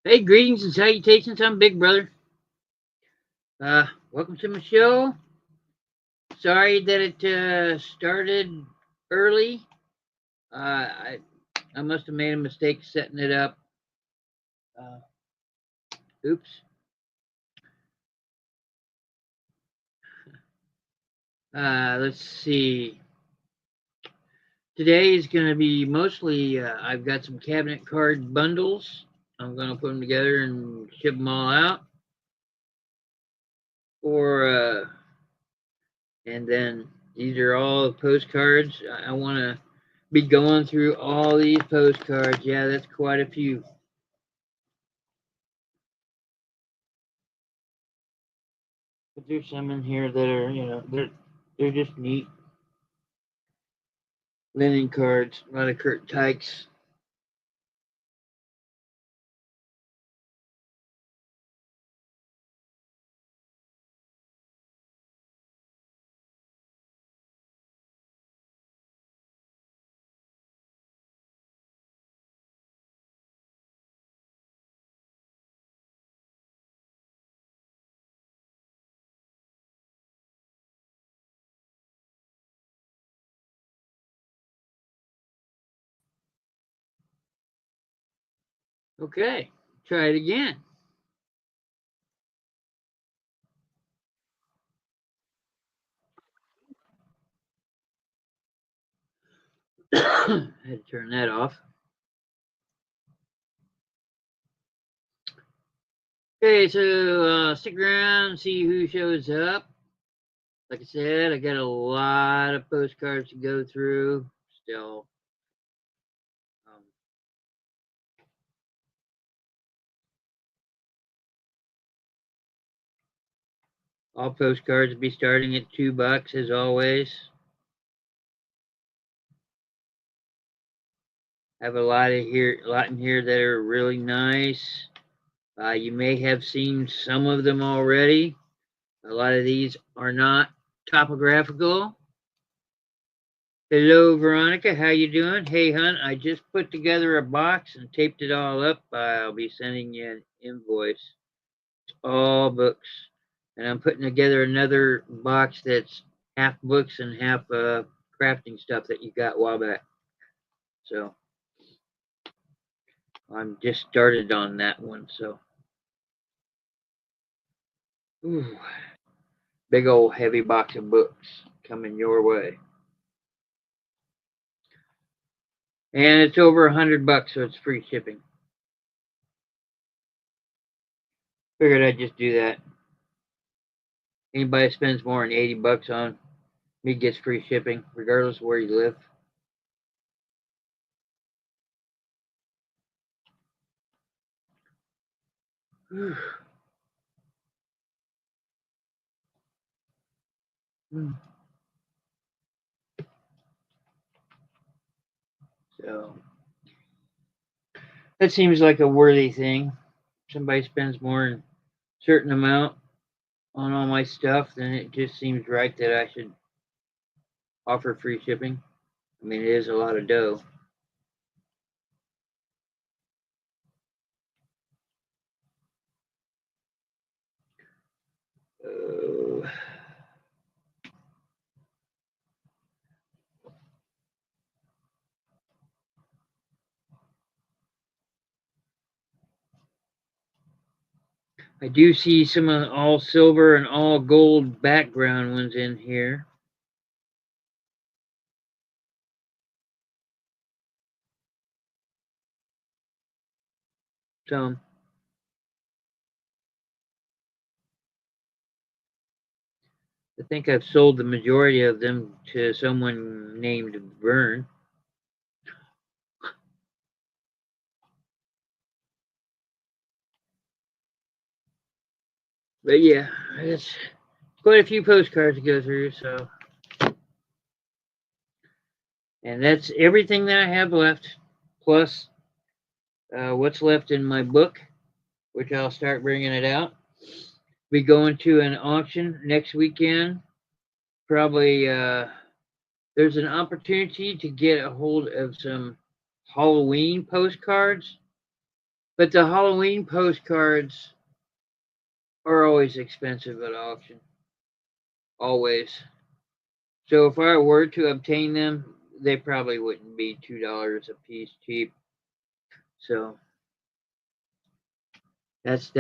Hey, greetings and salutations. I'm Big Brother. Welcome to my show. Sorry that it started early. I must have made a mistake setting it up. Uh, oops. Let's see. Today is going to be mostly. I've got some cabinet card bundles. I'm going to put them together and ship them all out. Or and then these are all postcards. I want to be going through all these postcards. Yeah, that's quite a few. But there's some in here that are, they're just neat. Linen cards, a lot of Kurt Tykes. Okay, try it again. I had to turn that off. Okay, so stick around, see who shows up. Like I said, I got a lot of postcards to go through still. Um, all postcards will be starting at $2 as always. I have a lot in here that are really nice. You may have seen some of them already. A lot of these are not topographical. Hello, Veronica. How you doing? Hey, hon. I just put together a box and taped it all up. I'll be sending you an invoice. It's all books, and I'm putting together another box that's half books and half crafting stuff that you got a while back. So I'm just started on that one. So, ooh, big old heavy box of books coming your way. And it's over $100, so it's free shipping. Figured I'd just do that. Anybody spends more than $80 on me gets free shipping, regardless of where you live. So that seems like a worthy thing. Somebody spends more than a certain amount on all my stuff, then it just seems right that I should offer free shipping. I mean, it is a lot of dough. Uh, I do see some all silver and all gold background ones in here. So I think I've sold the majority of them to someone named Vern. But yeah, it's quite a few postcards to go through. So, and that's everything that I have left, plus what's left in my book, which I'll start bringing it out. We go into an auction next weekend. Probably there's an opportunity to get a hold of some Halloween postcards. But the Halloween postcards are always expensive at auction. Always. So if I were to obtain them, they probably wouldn't be $2 a piece cheap. So that's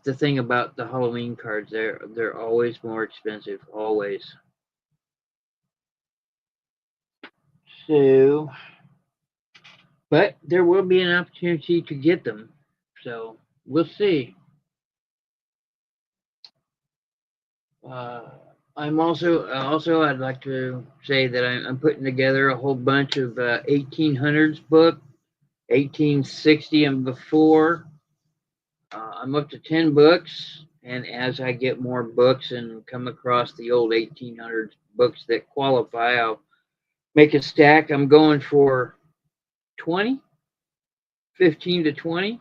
the thing about the Halloween cards. They're always more expensive, always. So, but there will be an opportunity to get them. So we'll see. Uh, I'm also I'd like to say that I'm putting together a whole bunch of 1800s book, 1860 and before. I'm up to 10 books, and as I get more books and come across the old 1800s books that qualify, I'll make a stack. I'm going for 20, 15 to 20.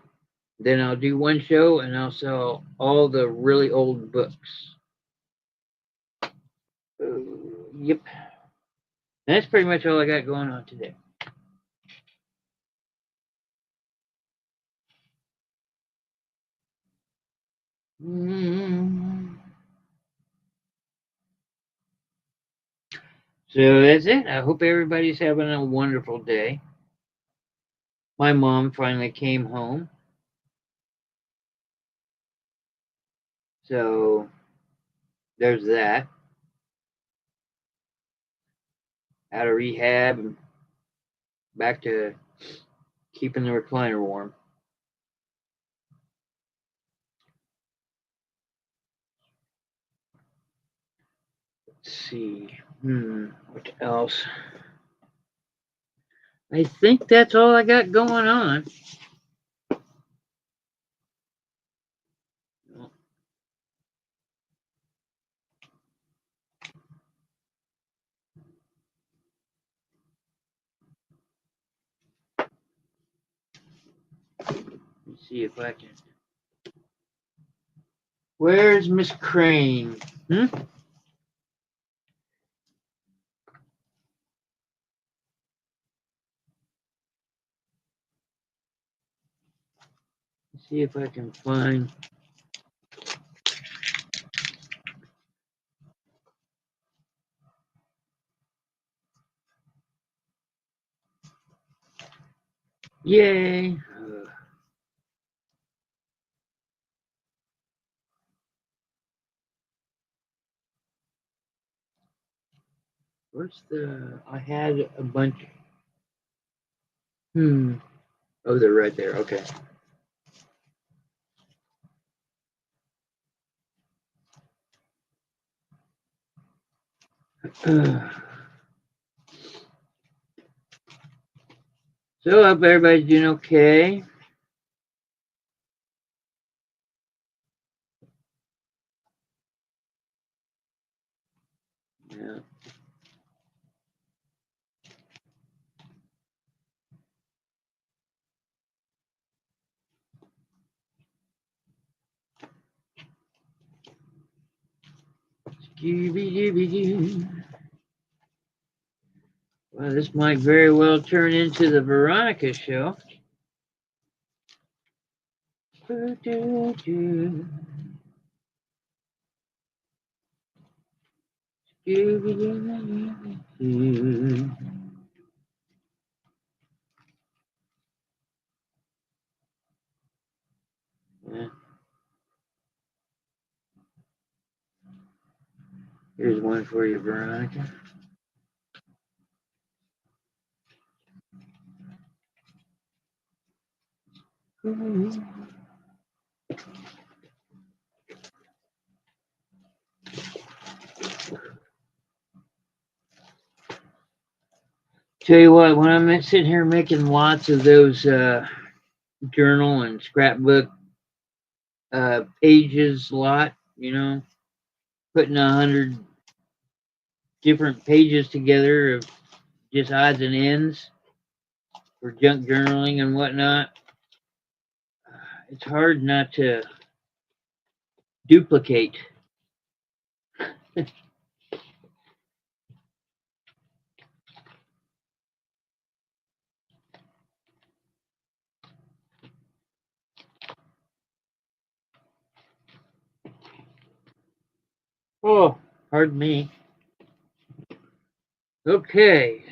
Then I'll do one show and I'll sell all the really old books. Yep. That's pretty much all I got going on today. So that's it. I hope everybody's having a wonderful day. My mom finally came home. So there's that. Out of rehab and back to keeping the recliner warm. Let's see. What else? I think that's all I got going on. Let's see if I can. Where's Miss Crane? Let's see if I can find. Yay! Where's the? I had a bunch. Oh, they're right there. Okay. So I hope everybody's doing okay. Yeah. Scooby-Dooby-Doo. Well, this might very well turn into the Veronica show. Scooby-Doo. Scooby-Doo. Yeah. Here's one for you, Veronica. Tell you what, when I'm sitting here making lots of those journal and scrapbook pages, lot, putting 100 different pages together of just odds and ends for junk journaling and whatnot, it's hard not to duplicate. Oh, pardon me. Okay.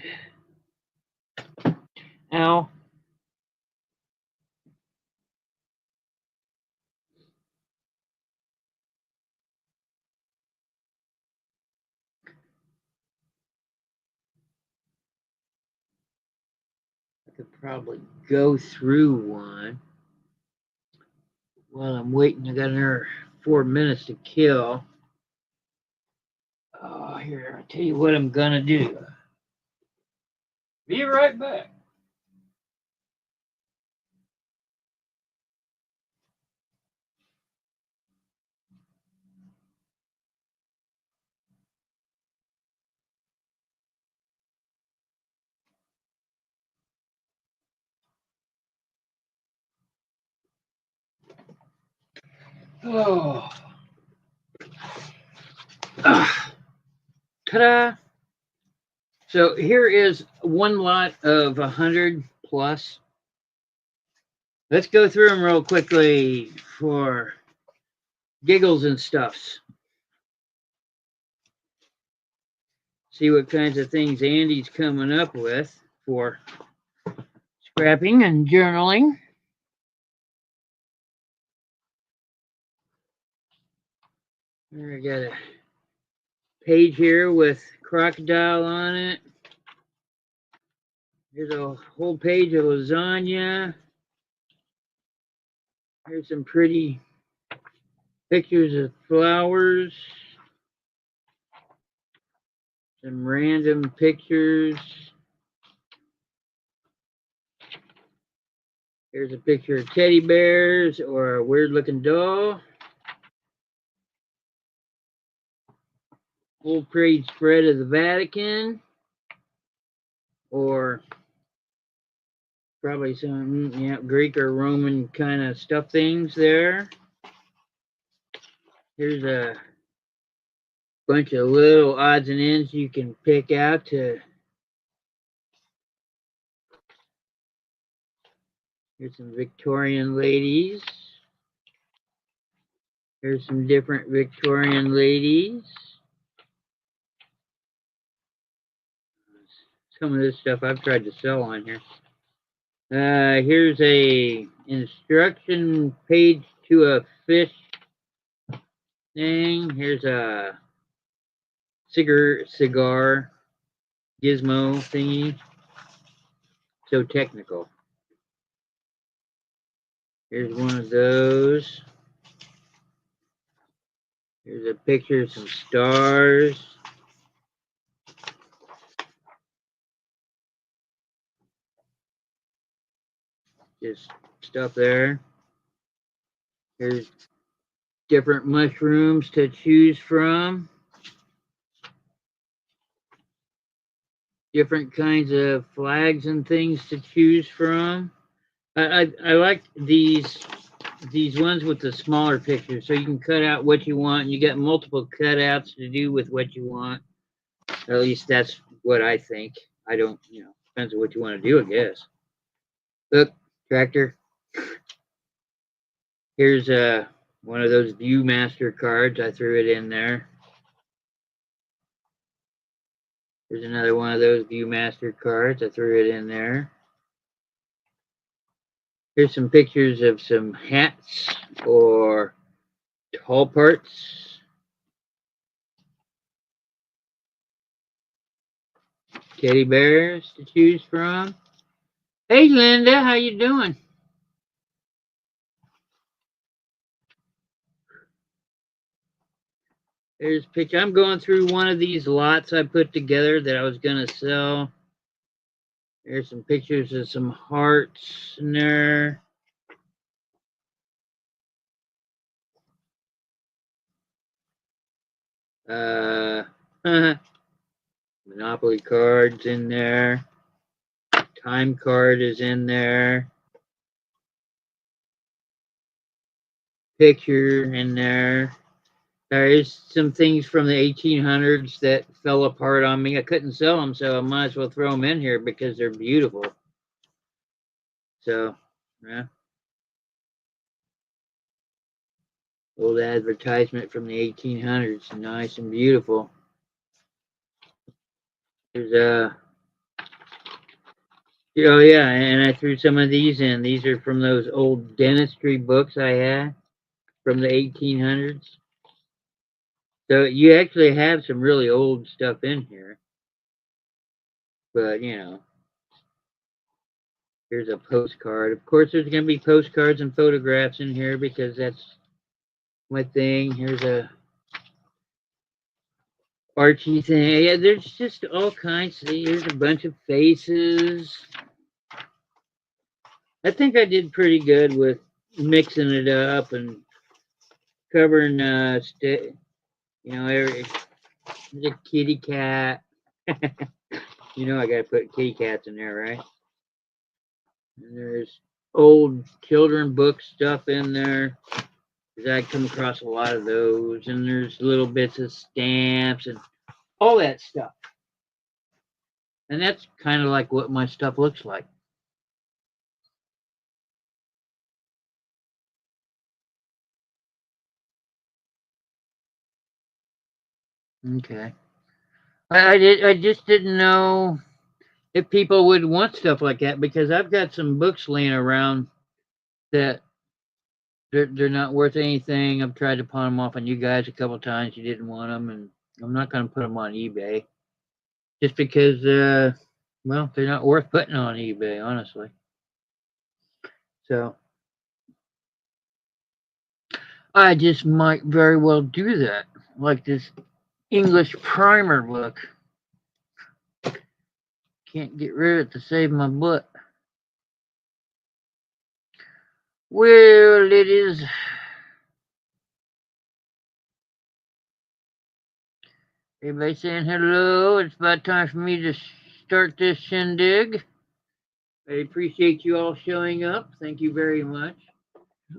Now, I could probably go through one while I'm waiting. I got another 4 minutes to kill. Oh, here, I'll tell you what I'm gonna do. Be right back. Oh, ah, ta-da! So here is one lot of 100 plus. Let's go through them real quickly for giggles and stuffs. See what kinds of things Andy's coming up with for scrapping and journaling. I got a page here with crocodile on it. Here's a whole page of lasagna. Here's some pretty pictures of flowers. Some random pictures. Here's a picture of teddy bears or a weird looking doll. Full page spread of the Vatican. Or probably some Greek or Roman kind of stuff things there. Here's a bunch of little odds and ends you can pick out to. Here's some Victorian ladies. Here's some different Victorian ladies. Some of this stuff I've tried to sell on here. Here's a instruction page to a fish thing. Here's a cigar gizmo thingy. So technical. Here's one of those. Here's a picture of some stars. Just stuff there. Here's different mushrooms to choose from. Different kinds of flags and things to choose from. I like these ones with the smaller pictures, so you can cut out what you want. And you get multiple cutouts to do with what you want. At least that's what I think. I don't, depends on what you want to do, I guess. Look, tractor. Here's one of those Viewmaster cards. I threw it in there. Here's another one of those Viewmaster cards. I threw it in there. Here's some pictures of some hats or tall parts. Teddy bears to choose from. Hey, Linda, how you doing? There's a picture. I'm going through one of these lots I put together that I was going to sell. There's some pictures of some hearts in there. Monopoly cards in there. Time card is in there. Picture in there. There is some things from the 1800s that fell apart on me. I couldn't sell them, so I might as well throw them in here because they're beautiful. So, yeah. Old advertisement from the 1800s. Nice and beautiful. There's oh yeah, and I threw some of these in. These are from those old dentistry books I had from the 1800s. So you actually have some really old stuff in here. But, here's a postcard. Of course, there's going to be postcards and photographs in here because that's my thing. Here's a Archie thing. Yeah, there's just all kinds. See, here's a bunch of faces. I think I did pretty good with mixing it up and covering, every the kitty cat. I got to put kitty cats in there, right? And there's old children book stuff in there. Because I come across a lot of those. And there's little bits of stamps and all that stuff. And that's kind of like what my stuff looks like. Okay. I just didn't know if people would want stuff like that because I've got some books laying around that they're not worth anything. I've tried to pawn them off on you guys a couple times. You didn't want them, and I'm not going to put them on eBay just because, well, they're not worth putting on eBay, honestly. So I just might very well do that, like this English primer book. Can't get rid of it to save my butt. Well, it is. Everybody saying hello. It's about time for me to start this shindig. I appreciate you all showing up. Thank you very much.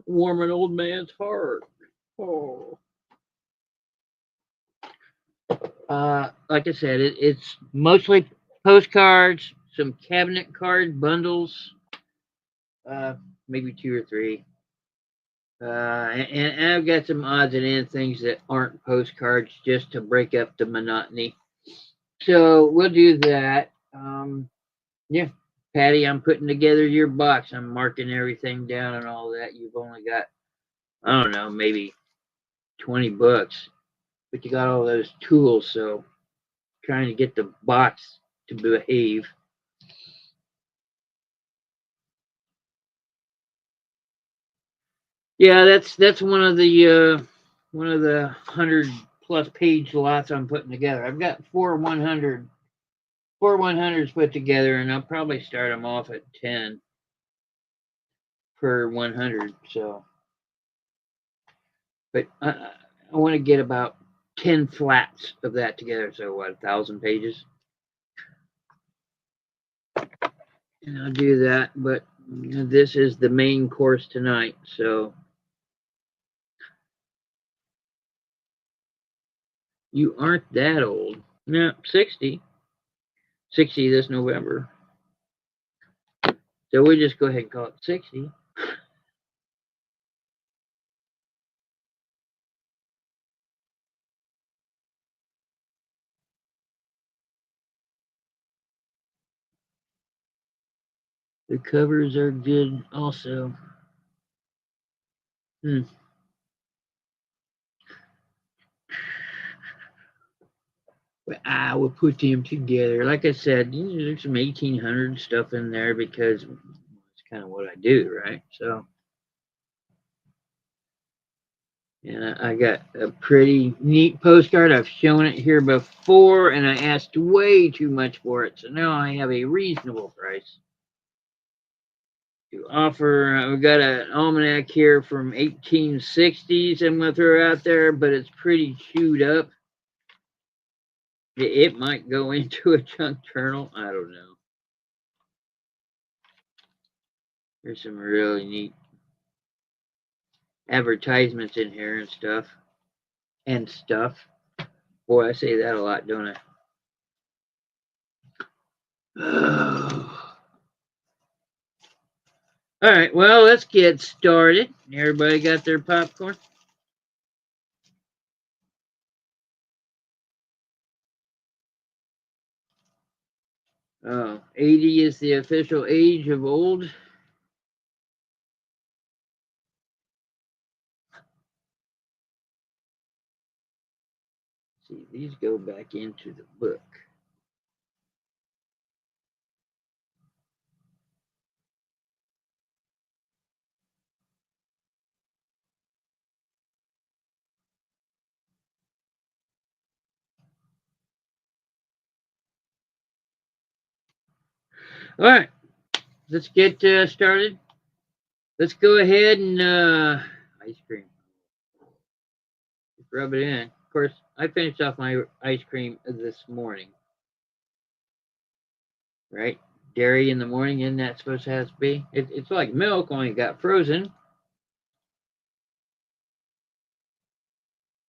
Warm an old man's heart. Oh. Like I said, it's mostly postcards, some cabinet card bundles, maybe 2 or 3. And I've got some odds and ends things that aren't postcards just to break up the monotony. So we'll do that. Yeah, Patty, I'm putting together your box. I'm marking everything down and all that. You've only got, I don't know, maybe 20 bucks, but you got all those tools. So trying to get the box to behave. Yeah, that's one of the 100+ page lots I'm putting together. I've got four 100s put together, and I'll probably start them off at 10 per 100. So, but I want to get about 10 flats of that together. So what, 1,000 pages? And I'll do that. But this is the main course tonight. So you aren't that old. No, 60. 60 this November. So we just go ahead and call it 60. The covers are good also. But I will put them together. Like I said, there's some 1800 stuff in there because it's kind of what I do, right? So, and I got a pretty neat postcard. I've shown it here before, and I asked way too much for it. So now I have a reasonable price to offer. We've got an almanac here from 1860s I'm going to throw out there, but it's pretty chewed up. It might go into a junk journal. I don't know. There's some really neat advertisements in here and stuff. Boy, I say that a lot, don't I? All right, well, let's get started. Everybody got their popcorn? Oh, 80 is the official age of old. See, these go back into the book. All right, let's get started. Let's go ahead and ice cream. Just rub it in. Of course, I finished off my ice cream this morning. Right? Dairy in the morning, isn't that supposed to have to be? It's like milk, only got frozen.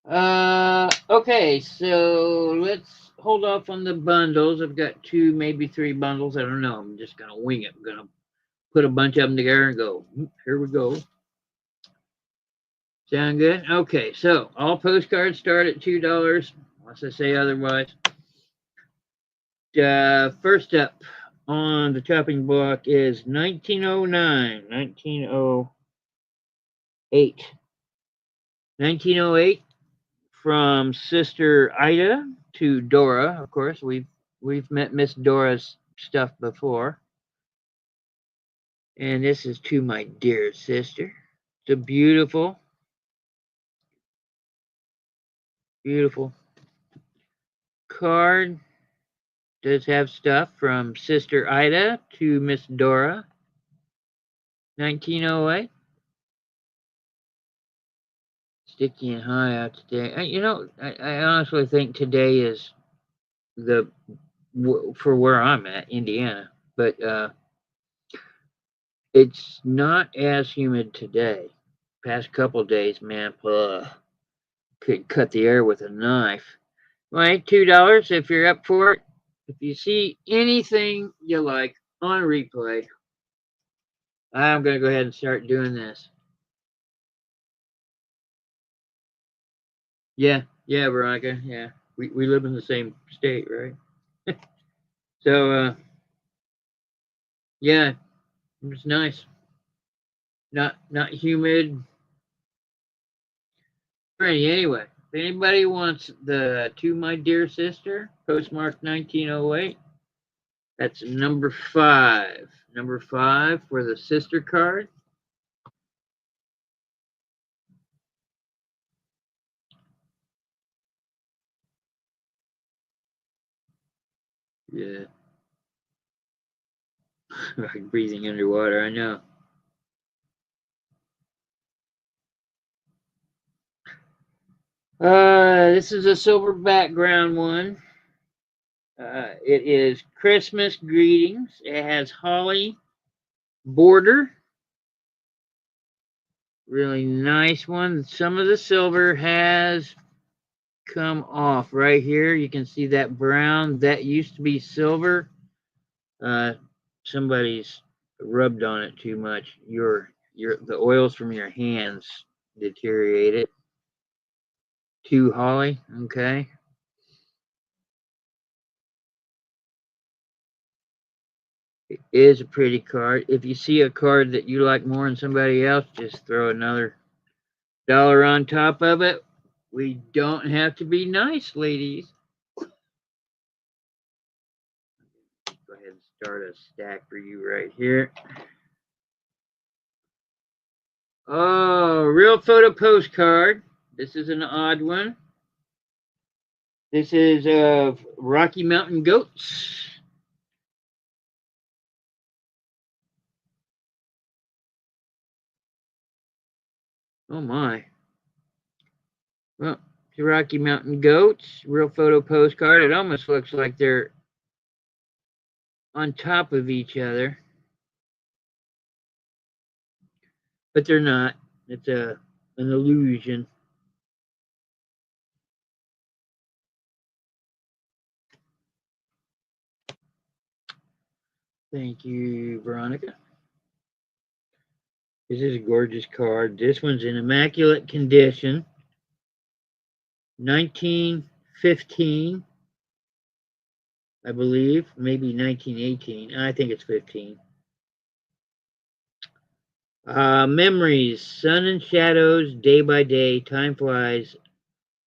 Okay, so let's hold off on the bundles. I've got 2, maybe 3 bundles. I don't know. I'm just gonna wing it. I'm gonna put a bunch of them together and go. Here we go. Sound good? Okay, so all postcards start at $2, unless I say otherwise. First up on the chopping block is 1909, 1908. 1908 from Sister Ida to Dora. Of course, we've met Miss Dora's stuff before. And this is to my dear sister. It's a beautiful, beautiful card. Does have stuff from Sister Ida to Miss Dora. 1908. Sticky and high out today. You know, I honestly think today is for where I'm at, Indiana. But it's not as humid today. Past couple days, man, could cut the air with a knife. Right, $2 if you're up for it. If you see anything you like on replay, I'm gonna go ahead and start doing this. Yeah, Veronica. Yeah, we live in the same state, right? So yeah, it's nice. Not humid. Anyway, if anybody wants the To My Dear Sister, postmark 1908, that's number 5. Number 5 for the sister card. Yeah. Like breathing underwater, I know. This is a silver background one. It is Christmas greetings. It has holly border. Really nice one. Some of the silver has come off right here. You can see that brown. That used to be silver. Uh, somebody's rubbed on it too much. The oils from your hands deteriorated. To holly. Okay. It is a pretty card. If you see a card that you like more than somebody else, just throw another dollar on top of it. We don't have to be nice, ladies. Go ahead and start a stack for you right here. Oh, real photo postcard. This is an odd one. This is of Rocky Mountain goats. Oh my. Well, the Rocky Mountain goats, real photo postcard. It almost looks like they're on top of each other, but they're not. It's an illusion. Thank you, Veronica. This is a gorgeous card. This one's in immaculate condition. 1915. I believe. Maybe 1918. I think it's 15. Memories, sun and shadows, day by day, time flies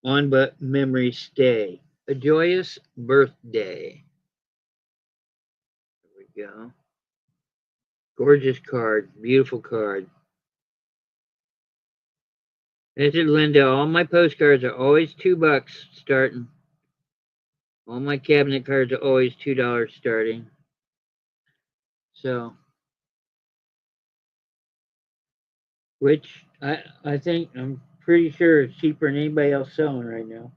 on, but memories stay. A joyous birthday. There we go. Gorgeous card, beautiful card. This is Linda. All my postcards are always $2 starting. All my cabinet cards are always $2 starting. So, which I think I'm pretty sure is cheaper than anybody else selling right now.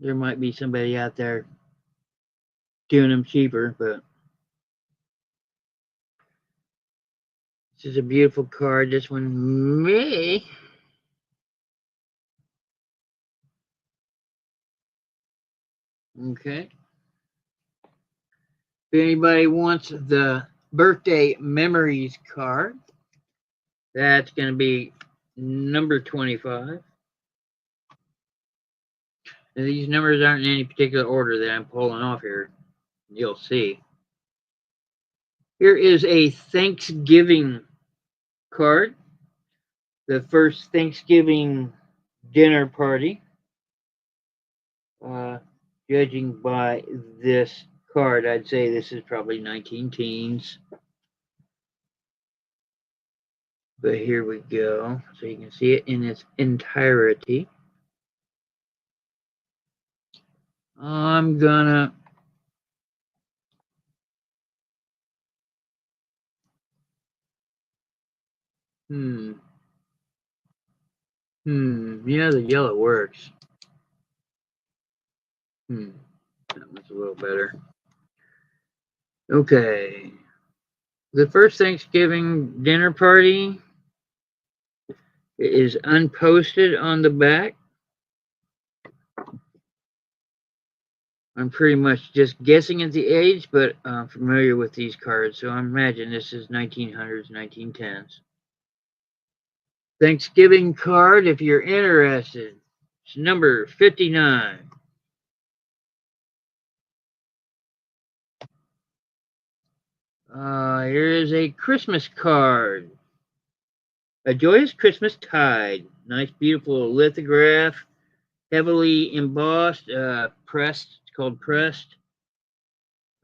There might be somebody out there doing them cheaper, but this is a beautiful card. This one may. Okay. If anybody wants the birthday memories card, that's going to be number 25. And these numbers aren't in any particular order that I'm pulling off here. You'll see. Here is a Thanksgiving card. The first Thanksgiving dinner party. Judging by this card, I'd say this is probably 19 teens. But here we go. So you can see it in its entirety. I'm gonna yeah, the yellow works. That one's a little better. Okay. The first Thanksgiving dinner party is unposted on the back. I'm pretty much just guessing at the age, but I'm familiar with these cards, so I imagine this is 1900s, 1910s. Thanksgiving card, if you're interested, it's number 59. Here is a Christmas card. A joyous Christmas tide. Nice, beautiful lithograph. Heavily embossed, pressed. It's called pressed.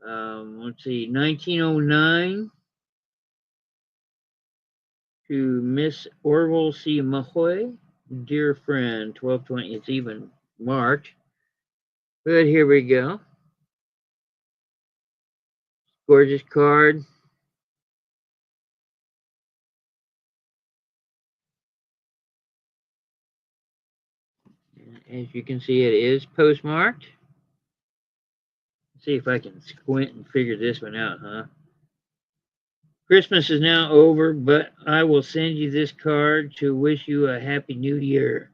Let's see, 1909 to Miss Orville C. Mahoy. Dear friend, 1220. It's even marked. But here we go. Gorgeous card. As you can see, it is postmarked. Let's see if I can squint and figure this one out, huh? Christmas is now over, but I will send you this card to wish you a happy new year.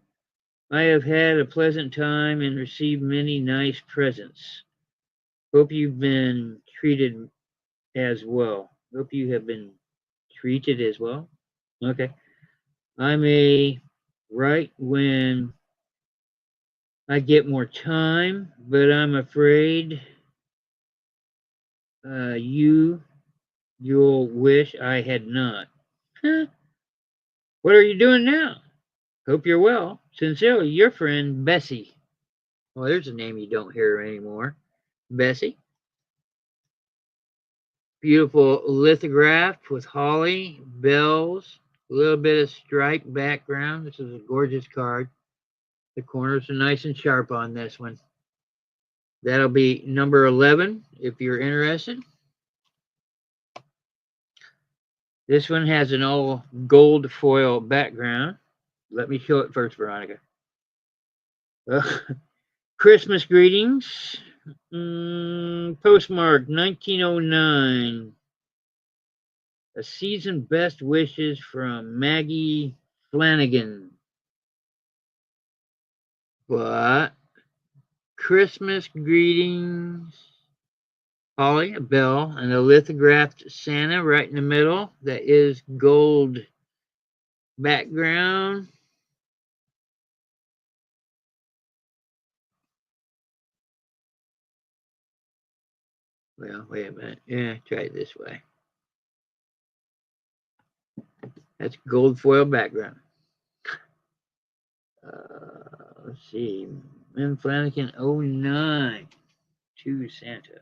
I have had a pleasant time and received many nice presents. Hope you've been treated as well. Hope you have been treated as well. Okay. I may write when I get more time, but I'm afraid you'll wish I had not. Huh? What are you doing now? Hope you're well. Sincerely, your friend Bessie. Well, there's a name you don't hear anymore. Bessie. Beautiful lithograph with holly, bells, a little bit of striped background. This is a gorgeous card. The corners are nice and sharp on this one. That'll be number 11 if you're interested. This one has an all gold foil background. Let me show it first, Veronica. Christmas greetings. Postmark 1909. A season best wishes from Maggie Flanagan. But Christmas greetings. Holly, a bell, and a lithographed Santa right in the middle. That is gold background. Well, wait a minute. Yeah, try it this way. That's gold foil background. Let's see. Lynn Flanagan 09 to Santa.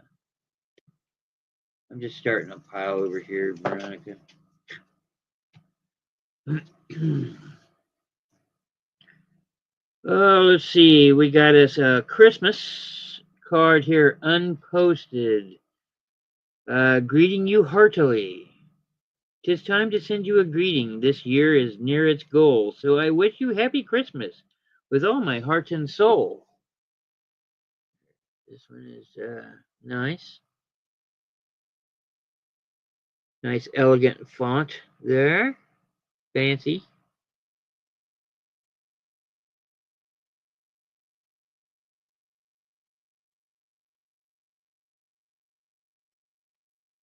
I'm just starting a pile over here, Veronica. Oh, let's see. We got us a Christmas card here, unposted. Greeting you heartily. 'Tis time to send you a greeting. This year is near its goal, so I wish you happy Christmas with all my heart and soul. This one is nice. Nice, elegant font there. Fancy.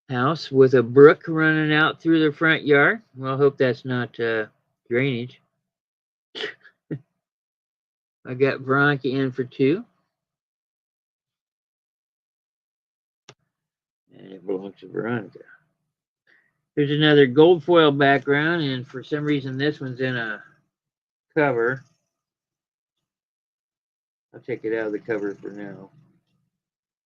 House with a brook running out through the front yard. Well, I hope that's not drainage. I got Veronica in for 2. And it belongs to Veronica. There's another gold foil background, and for some reason this one's in a cover. I'll take it out of the cover for now,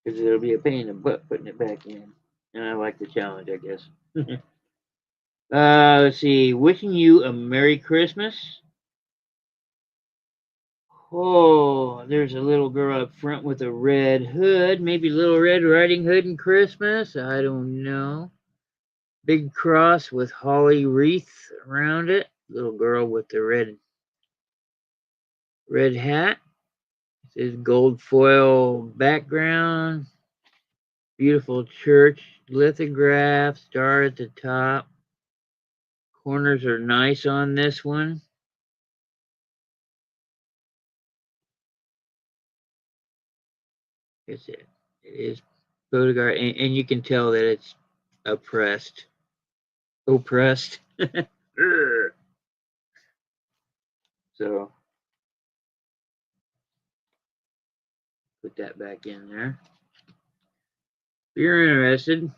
because it'll be a pain in the butt putting it back in. And I like the challenge, I guess. Let's see. Wishing you a Merry Christmas. Oh, there's a little girl up front with a red hood. Maybe Little Red Riding Hood in Christmas. I don't know. Big cross with holly wreath around it. Little girl with the red hat. This is gold foil background. Beautiful church lithograph. Star at the top. Corners are nice on this one. It's it. It is photograph, and you can tell that it's oppressed. So put that back in there. If you're interested,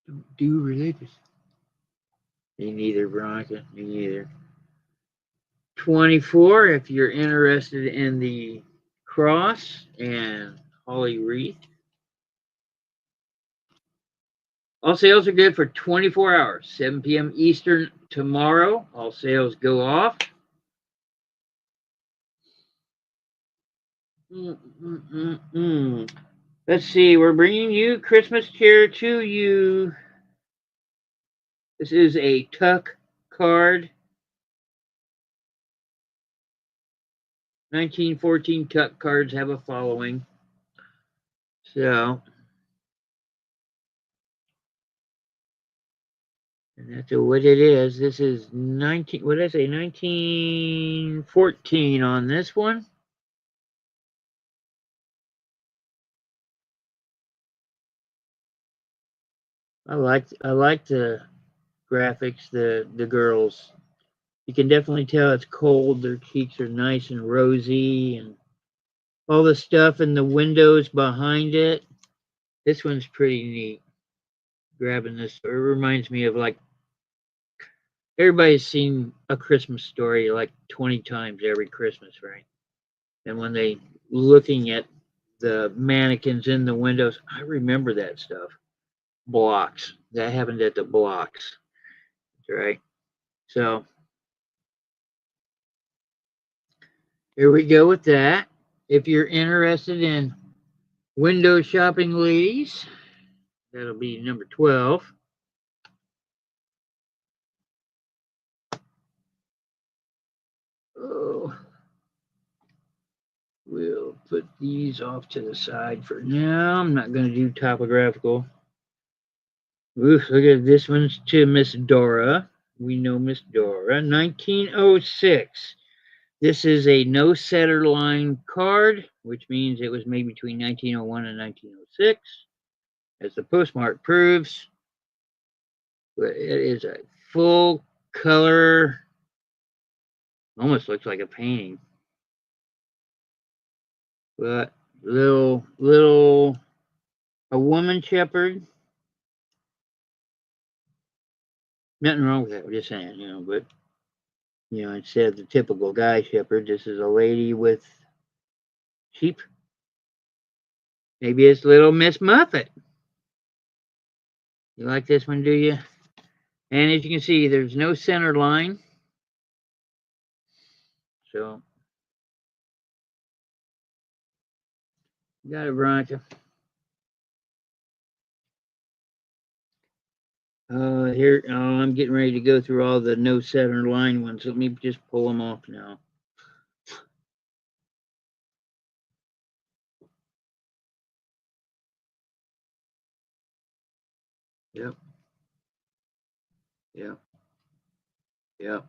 don't do religious. Me neither, Veronica. Me neither. 24, if you're interested in the cross and holly wreath. All sales are good for 24 hours, 7 p.m. Eastern tomorrow. All sales go off. Let's see, we're bringing you Christmas cheer to you. This is a tuck card. 1914 tuck cards have a following. So, and that's what it is. This is 19, what did I say, 1914 on this one. I like the graphics, the girls. You can definitely tell it's cold. Their cheeks are nice and rosy, and all the stuff in the windows behind it. This one's pretty neat. Grabbing this, it reminds me of, like, everybody's seen A Christmas Story like 20 times every Christmas, right? And when they looking at the mannequins in the windows, I remember that stuff. Blocks. That happened at the blocks, right? So here we go with that. If you're interested in window shopping, ladies, that'll be number 12. Oh, we'll put these off to the side for now. I'm not going to do topographical. Ooh, look at this one's to Miss Dora. We know Miss Dora. 1906. This is a no setter line card, which means it was made between 1901 and 1906, as the postmark proves. But it is a full color, almost looks like a painting. But little a woman shepherd. Nothing wrong with that. We're just saying, but instead of the typical guy shepherd, this is a lady with sheep. Maybe it's little Miss Muffet. You like this one, do you? And as you can see, there's no center line. So, got it, Veronica. Here, I'm getting ready to go through all the no center line ones. Let me just pull them off now. Yep. Yep. Yep.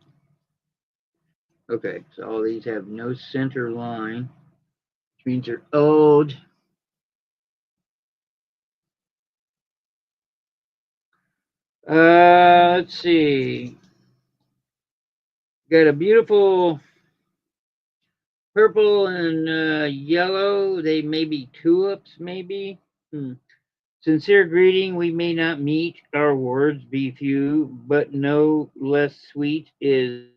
Okay, so all these have no center line, which means they're old. Let's see. Got a beautiful purple and yellow. They may be tulips, maybe. Sincere greeting, we may not meet, our words be few, but no less sweet is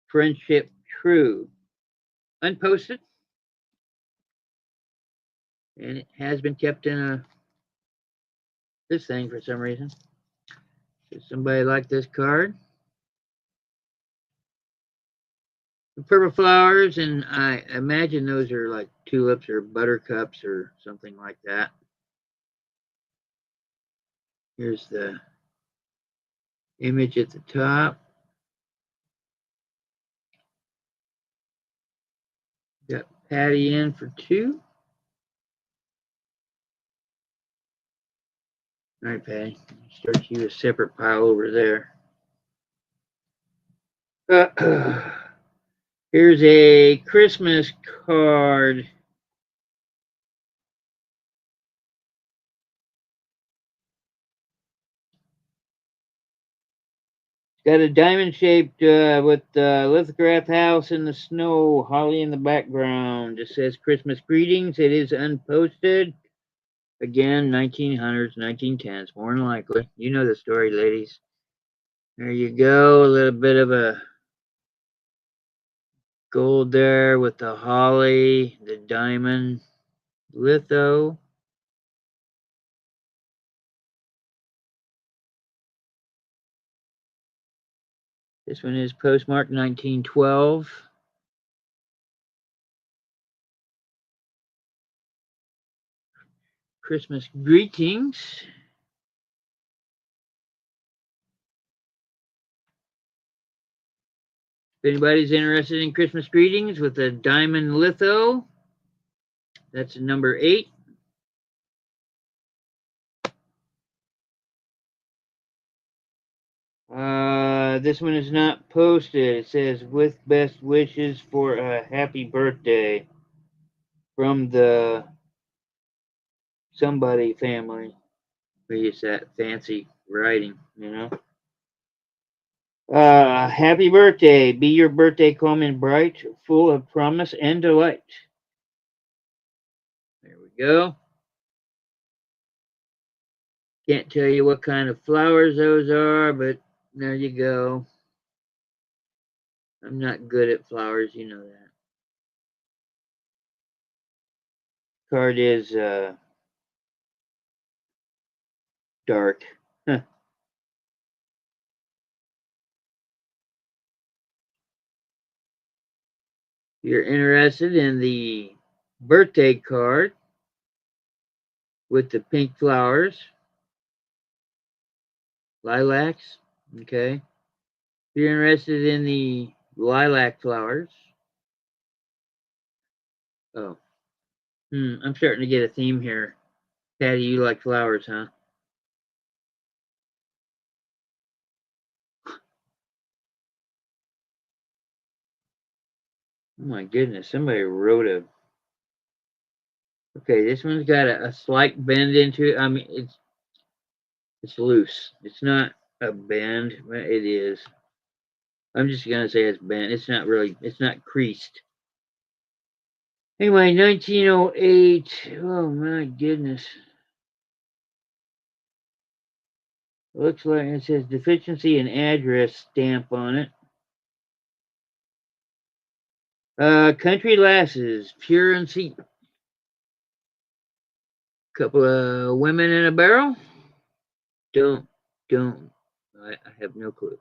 friendship true. Unposted, and it has been kept in this thing for some reason. Does somebody like this card? The purple flowers, and I imagine those are like tulips or buttercups or something like that. Here's the image at the top. Got Patty in for 2. All right, Patty. Start you a separate pile over there. Here's a Christmas card. Got a diamond shaped with lithograph house in the snow, holly in the background. It says Christmas greetings. It is unposted. Again, 1900s, 1910s, more than likely. You know the story, ladies. There you go. A little bit of a gold there with the holly, the diamond litho. This one is postmarked 1912. Christmas greetings. If anybody's interested in Christmas greetings with a diamond litho, that's number 8. This one is not posted. It says with best wishes for a happy birthday from the somebody family. Maybe it's that fancy writing, Happy birthday. Be your birthday calm and bright, full of promise and delight. There we go. Can't tell you what kind of flowers those are, but there you go. I'm not good at flowers, you know that. Card is dark. Huh. You're interested in the birthday card with the pink flowers, lilacs. Okay. If you're interested in the lilac flowers. Oh. I'm starting to get a theme here. Patty, you like flowers, huh? Oh my goodness, somebody wrote a. Okay, this one's got a slight bend into it. I mean, it's loose. It's not a bend. Well, it is. I'm just gonna say it's bent. It's not really. It's not creased. Anyway, 1908. Oh my goodness. Looks like it says deficiency and address stamp on it. Country lasses, pure and sweet. Couple of women in a barrel. Don't. I have no clue.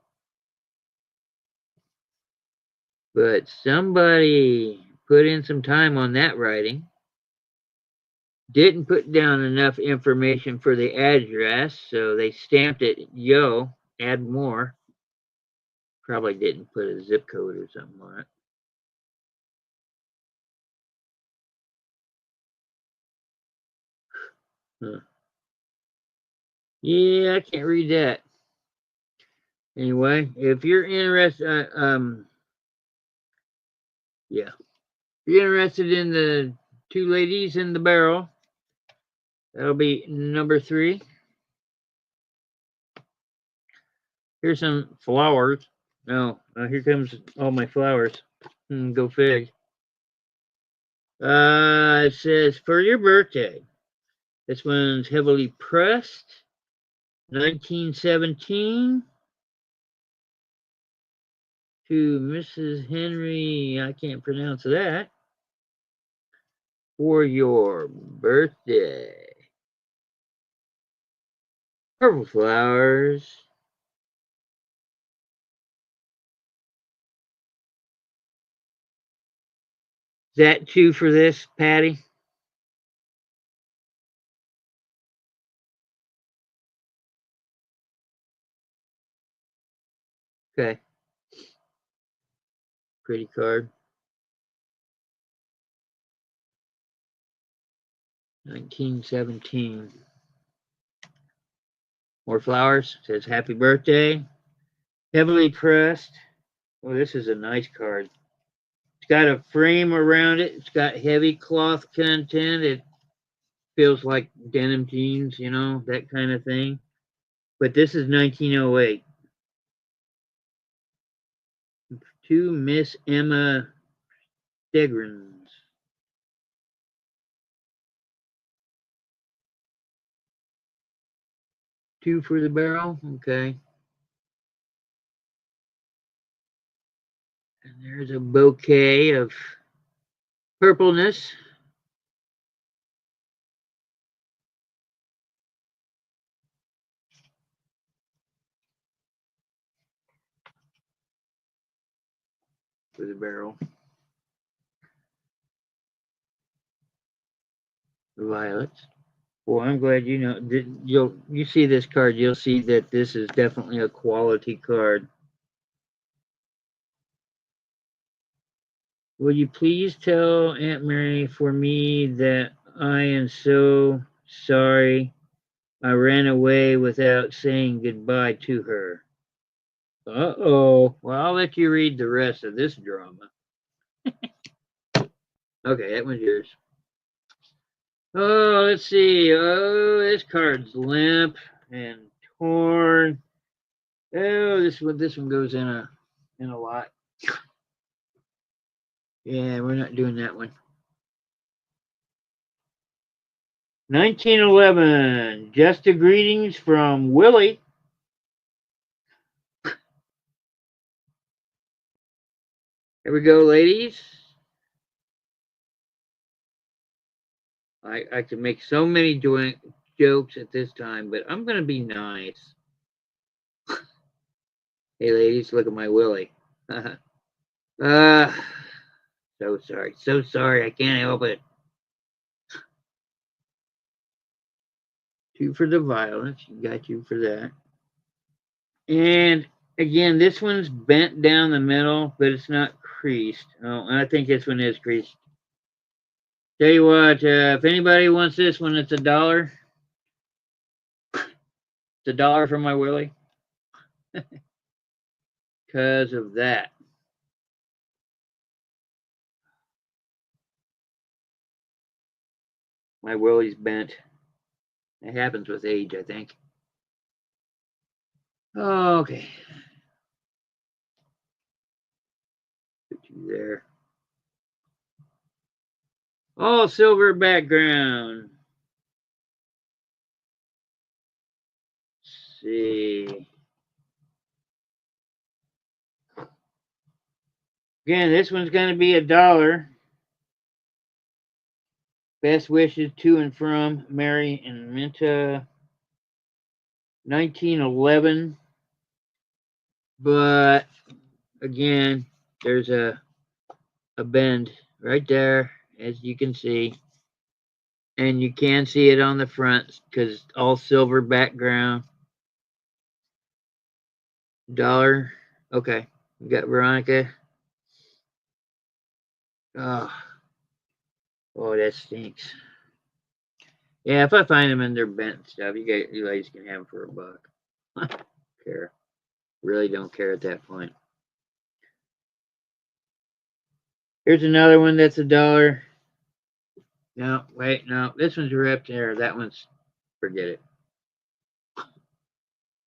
But somebody put in some time on that writing. Didn't put down enough information for the address, so they stamped it yo, add more. Probably didn't put a zip code or something on it. Huh. Yeah, I can't read that. Anyway, if you're interested, yeah, if you're interested in the two ladies in the barrel, that'll be number 3. Here's some flowers. No, here comes all my flowers. Go fig. It says for your birthday. This one's heavily pressed. 1917 to Mrs. Henry. I can't pronounce that. For your birthday. Purple flowers. Is that 2 for this, Patty? Okay. Pretty card. 1917. More flowers. Says happy birthday. Heavily pressed. Oh, this is a nice card. It's got a frame around it. It's got heavy cloth content. It feels like denim jeans, that kind of thing. But this is 1908. To Miss Emma Stegrins. Two for the barrel. Okay. And there's a bouquet of purpleness. For the barrel. The violets. Well, I'm glad you see this card, you'll see that this is definitely a quality card. Will you please tell Aunt Mary for me that I am so sorry I ran away without saying goodbye to her? Uh-oh. Well, I'll let you read the rest of this drama. Okay, that one's yours. Oh, let's see. Oh, this card's limp and torn. Oh, this one goes in a lot. Yeah, we're not doing that one. 1911. Just a greetings from Willie. Here we go, ladies. I can make so many jokes at this time, but I'm gonna be nice. Hey, ladies, look at my Willie. uh, so sorry. I can't help it. 2 for the violence. Got you for that. And again, this one's bent down the middle, but it's not creased. Oh, I think this one is creased. Tell you what, if anybody wants this one, it's $1. It's $1 for my Willie. Because of that. My Willie's bent. It happens with age, I think. Okay. Put you there. All silver background. Let's see. Again, this one's going to be $1. Best wishes to and from Mary and Minta. 1911. But again, there's a bend right there, as you can see. And you can see it on the front because all silver background. $1. Okay. We got Veronica. Oh, that stinks. Yeah, if I find them in their bent stuff, you ladies can have them for $1. Care. Really don't care at that point. Here's another one that's $1. No, wait, no. This one's ripped there. That one's, forget it.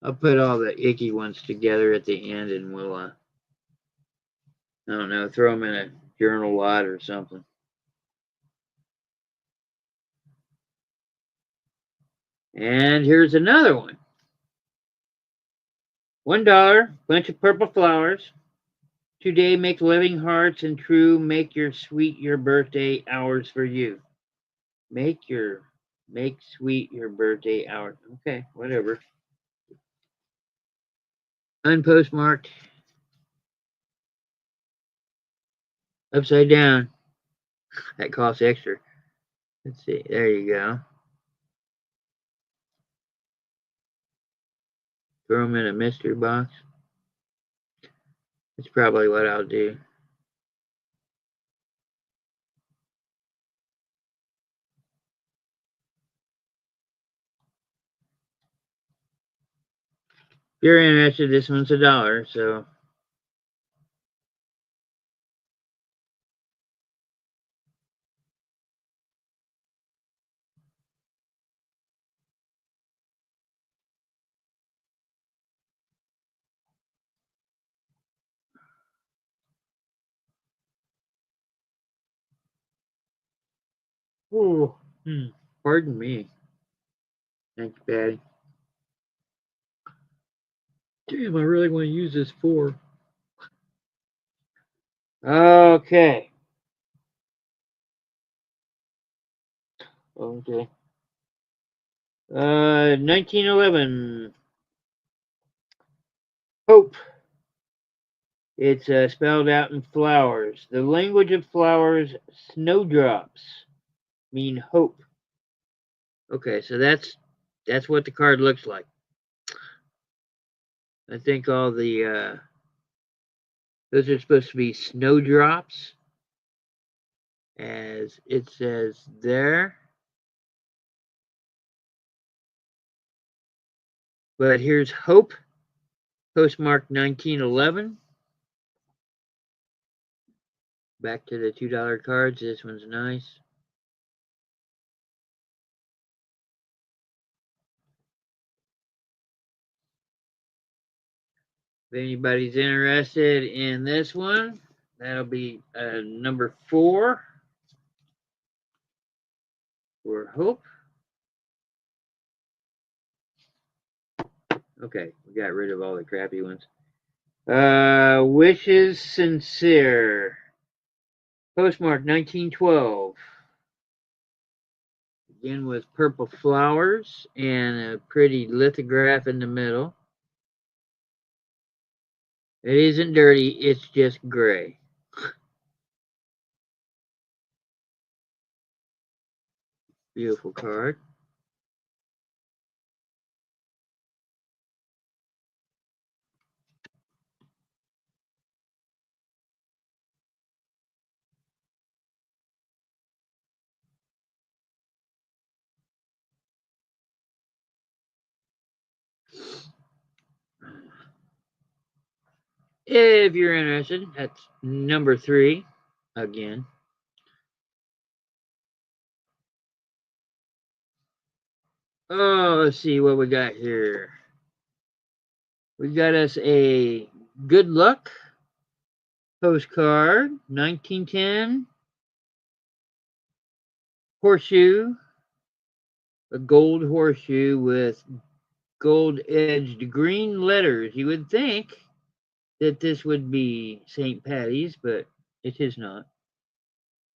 I'll put all the icky ones together at the end and we'll, I don't know, throw them in a journal lot or something. And here's another one. $1, bunch of purple flowers. Today make living hearts and true. Make sweet your birthday hours for you. Make sweet your birthday hours. Okay, whatever. Unpostmarked. Upside down. That costs extra. Let's see. There you go. Throw them in a mystery box. That's probably what I'll do. If you're interested, this one's $1, so. Ooh, pardon me. Thank you, Patty. Damn, I really want to use this 4. Okay. Okay. 1911. Hope. It's spelled out in flowers. The language of flowers, snowdrops, mean hope. Okay, so that's what the card looks like. I think all the those are supposed to be snowdrops, as it says there. But here's hope, postmarked 1911. Back to the $2 cards. This one's nice. If anybody's interested in this one, that'll be number 4 for hope. Okay, we got rid of all the crappy ones. Wishes sincere. Postmark 1912. Again with purple flowers and a pretty lithograph in the middle. It isn't dirty, it's just gray. Beautiful card. If you're interested, that's number 3 again. Oh, let's see what we got here. We got us a good luck postcard, 1910. horseshoe, a gold horseshoe with gold edged green letters. You would think that this would be St. Patty's, but it is not.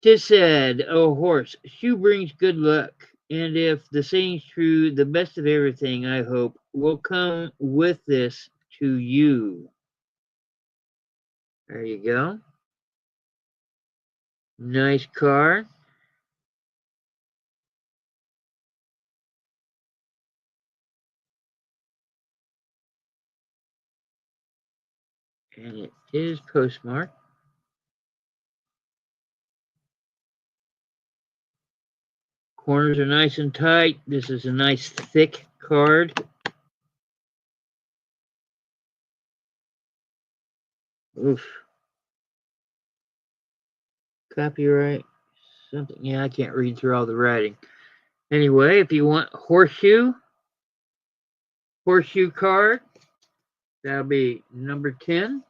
'Tis said, a horse shoe brings good luck, and if the saying's true, the best of everything, I hope, will come with this to you. There you go. Nice car. And it is postmarked. Corners are nice and tight. This is a nice thick card. Oof. Copyright. Something. Yeah, I can't read through all the writing. Anyway, if you want horseshoe card, that'll be number 10.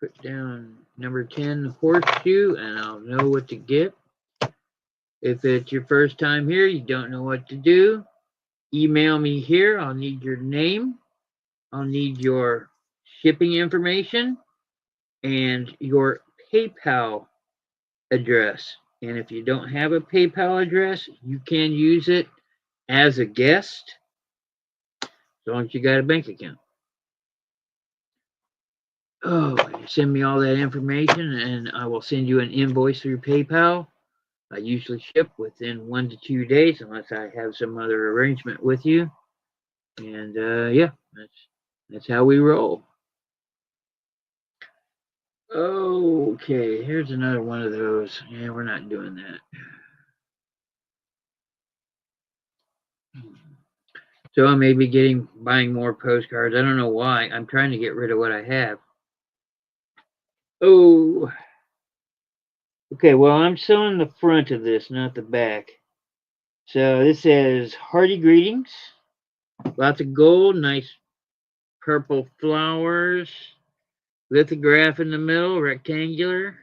Put down number 10 horseshoe and I'll know what to get. If it's your first time here, you don't know what to do, email me here. I'll need your name. I'll need your shipping information and your PayPal address. And if you don't have a PayPal address, you can use it as a guest as long as you got a bank account. Oh, send me all that information and I will send you an invoice through PayPal. I usually ship within 1 to 2 days unless I have some other arrangement with you. And yeah, that's how we roll. Okay, here's another one of those. Yeah, we're not doing that. So I may be buying more postcards. I don't know why. I'm trying to get rid of what I have. Oh, okay. Well, I'm sewing the front of this, not the back. So this says hearty greetings. Lots of gold, nice purple flowers, lithograph in the middle, rectangular.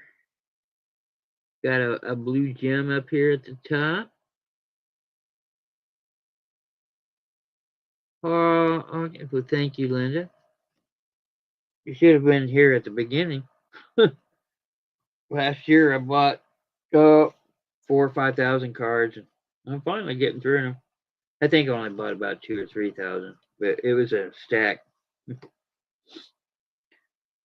Got a blue gem up here at the top. Oh, okay. Well, thank you, Linda. You should have been here at the beginning. Last year I bought 4 or 5,000 cards, and I'm finally getting through them. I think I only bought about 2 or 3,000, but it was a stack.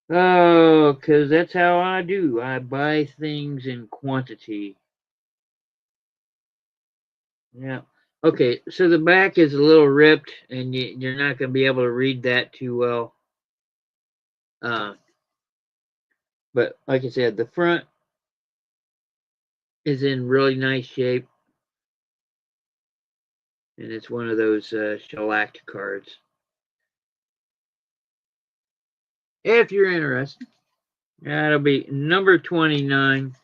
Oh, because that's how I do. I buy things in quantity. Yeah. Okay, so the back is a little ripped, and you're not going to be able to read that too well. But like I said, the front is in really nice shape, and it's one of those shellacked cards. If you're interested, that'll be number 29.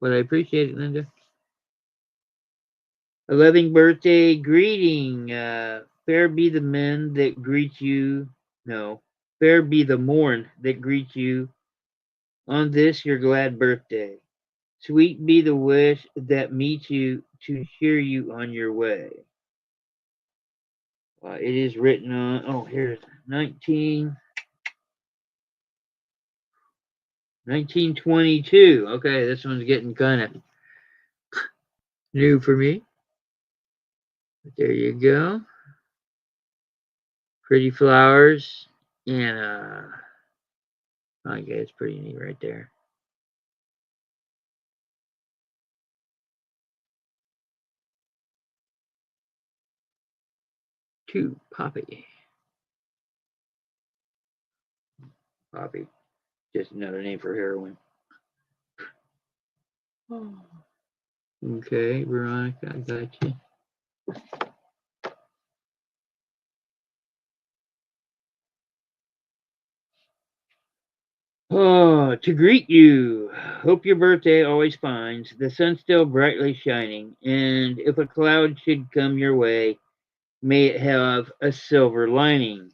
But I appreciate it, Linda. A loving birthday greeting. Fair be the men that greet you. No, fair be the morn that greets you on this your glad birthday. Sweet be the wish that meets you to cheer you on your way. It is written on, oh, here's 1922. Okay, this one's getting kind of new for me. But there you go. Pretty flowers and okay, it's pretty neat right there. To Poppy. Poppy. Just another name for heroin. Oh. Okay, Veronica, I got you. Oh, to greet you. Hope your birthday always finds the sun still brightly shining, and if a cloud should come your way, may it have a silver lining.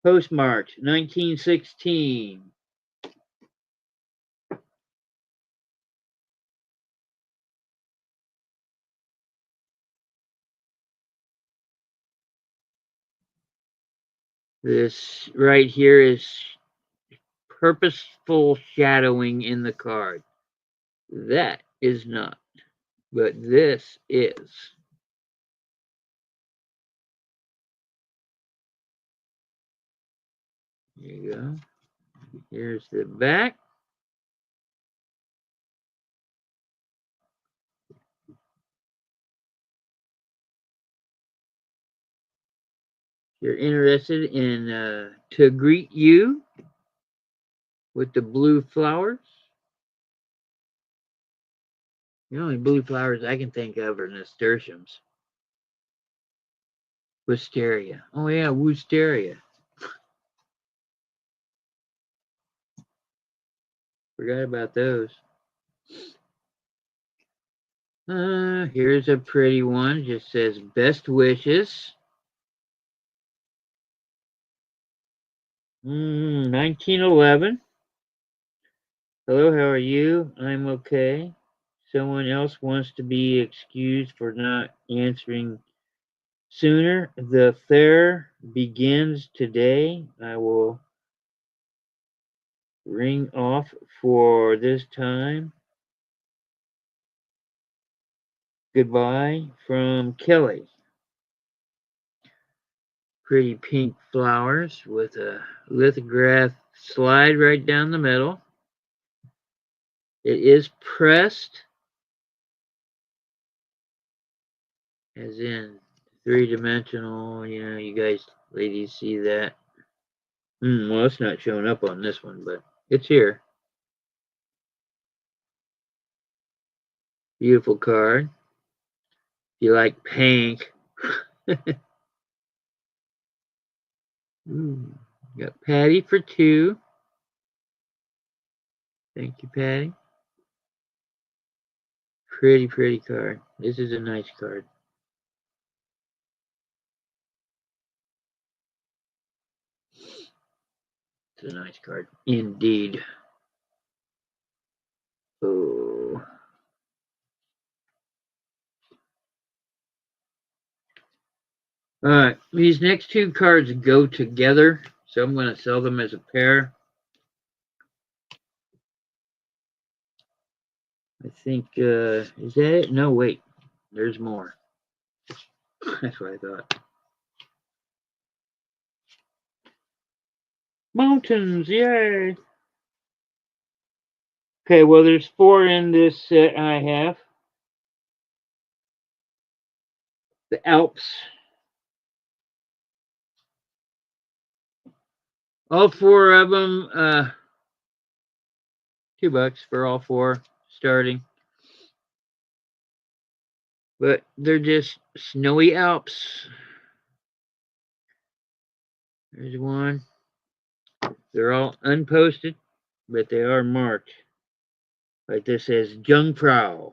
Postmarked 1916. This right here is purposeful shadowing in the card. That is not, but this is. There you go. Here's the back. If you're interested in To Greet You with the blue flowers. The only blue flowers I can think of are nasturtiums. Wisteria. Oh yeah, wisteria. Forgot about those. Here's a pretty one. Just says best wishes. 1911. Hello, how are you? I'm okay. Someone else wants to be excused for not answering sooner. The fair begins today. I will ring off for this time. Goodbye from Kelly. Pretty pink flowers with a lithograph slide right down the middle. It is pressed, as in three-dimensional. You know, you guys, ladies, see that. Well, it's not showing up on this one, but it's here. Beautiful card. If you like pink. Got Patty for 2. Thank you, Patty. Pretty, pretty card. This is a nice card. It's a nice card. Indeed. Oh. Alright, these next 2 cards go together, so I'm going to sell them as a pair. I think, is that it? No, wait. There's more. That's what I thought. Mountains, yay! Okay, well, there's 4 in this set I have. The Alps. All 4 of them, $2 for all 4 starting. But they're just snowy Alps. There's one. They're all unposted, but they are marked. Like this says Jungfrau,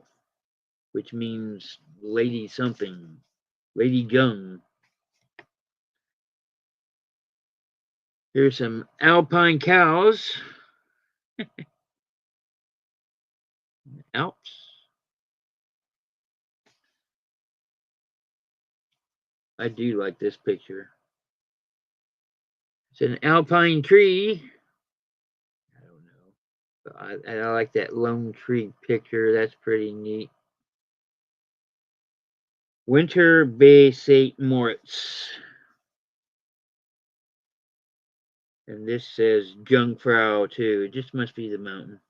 which means lady something. Lady Jung. Here's some alpine cows. Alps. I do like this picture. It's an alpine tree. I don't know. I like that lone tree picture. That's pretty neat. Winter Bay St. Moritz. And this says Jungfrau too. It just must be the mountain.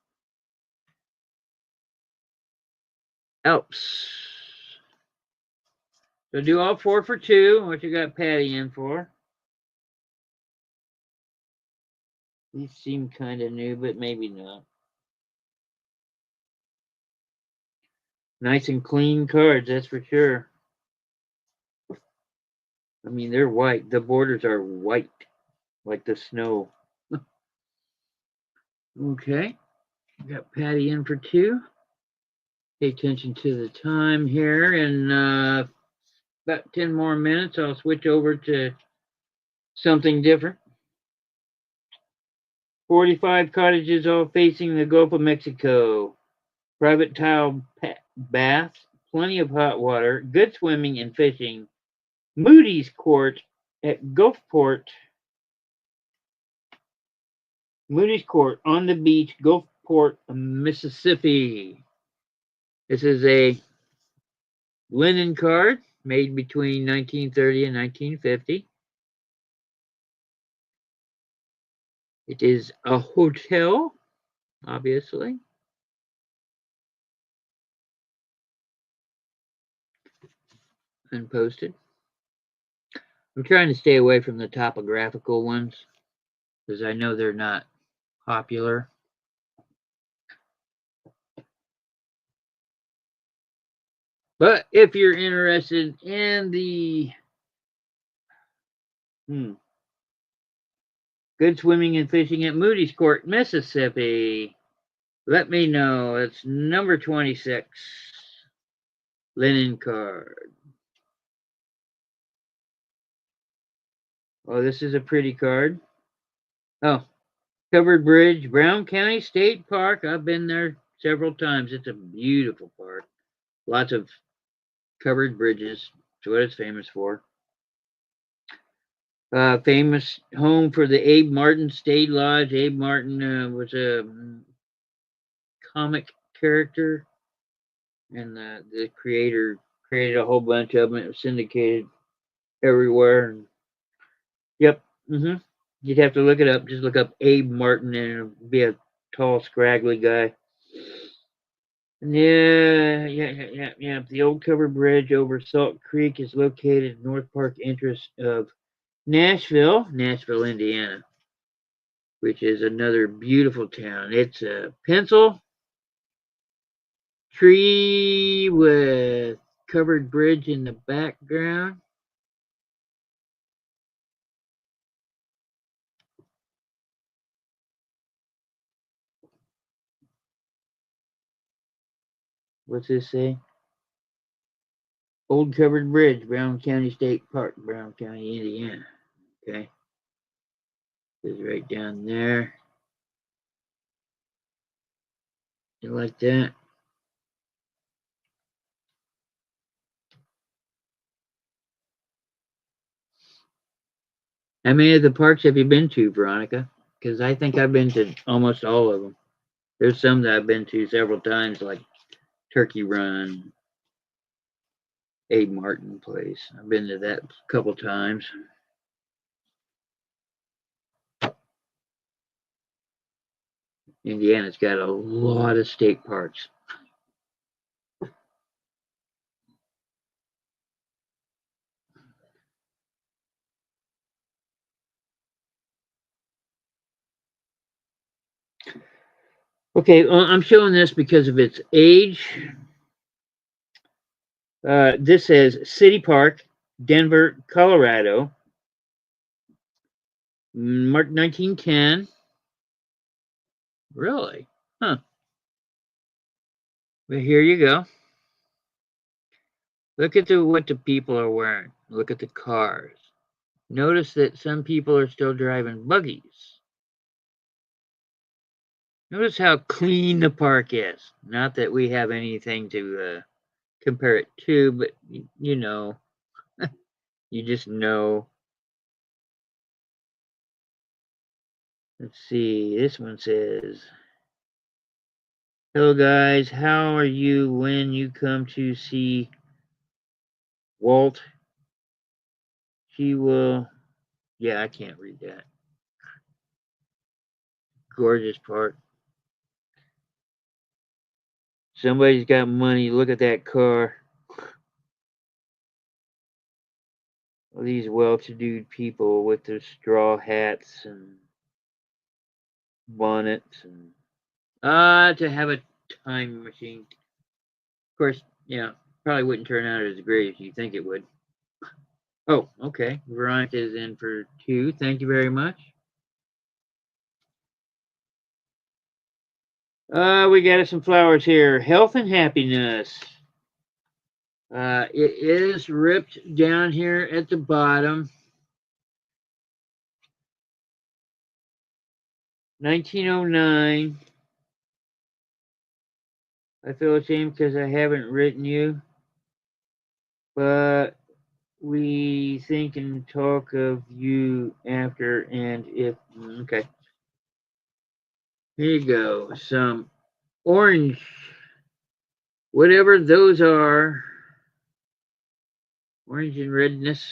Alps. So do all 4 for 2. What you got Patty in for? These seem kind of new, but maybe not. Nice and clean cards, that's for sure. I mean, they're white. The borders are white, like the snow. Okay. Got Patty in for 2. Pay attention to the time here. In about 10 more minutes, I'll switch over to something different. 45 cottages all facing the Gulf of Mexico. Private tile bath, plenty of hot water, good swimming and fishing. Moody's Court at Gulfport Moody's Court on the beach, Gulfport, Mississippi. This is a linen card made between 1930 and 1950. It is a hotel, obviously. Unposted. I'm trying to stay away from the topographical ones because I know they're not popular. But if you're interested in the good swimming and fishing at Moody's Court, Mississippi, let me know. It's number 26, linen card. Oh, this is a pretty card. Oh, Covered Bridge, Brown County State Park. I've been there several times. It's a beautiful park. Lots of covered bridges. That's what it's famous for. Famous home for the Abe Martin State Lodge. Abe Martin was a comic character, and the creator created a whole bunch of them. It was syndicated everywhere. Yep. You'd have to look it up. Just look up Abe Martin, and it'll be a tall, scraggly guy. Yeah. The old covered bridge over Salt Creek is located North Park entrance of Nashville, Indiana, which is another beautiful town. It's a pencil tree with covered bridge in the background. What's this say? Old Covered Bridge, Brown County State Park, Brown County, Indiana. Okay. It's right down there. You like that? How many of the parks have you been to, Veronica? Because I think I've been to almost all of them. There's some that I've been to several times, like Turkey Run, Abe Martin Place. I've been to that a couple times. Indiana's got a lot of state parks. Okay, well, I'm showing this because of its age. This says City Park, Denver, Colorado, March 1910. Really? Huh. Well, here you go. Look at what the people are wearing. Look at the cars. Notice that some people are still driving buggies. Notice how clean the park is. Not that we have anything to compare it to, but you know, you just know. Let's see, this one says, hello guys, how are you when you come to see Walt? She will, yeah, I can't read that. Gorgeous park. Somebody's got money. Look at that car. All these well-to-do people with their straw hats and bonnets and to have a time machine. Of course, yeah, probably wouldn't turn out as great as you think it would. Oh, okay. Veronica is in for 2. Thank you very much. We got some flowers here. Health and happiness. It is ripped down here at the bottom. 1909. I feel ashamed because I haven't written you, but we think and talk of you after and if. Okay. Here you go. Some orange, whatever those are, orange and redness.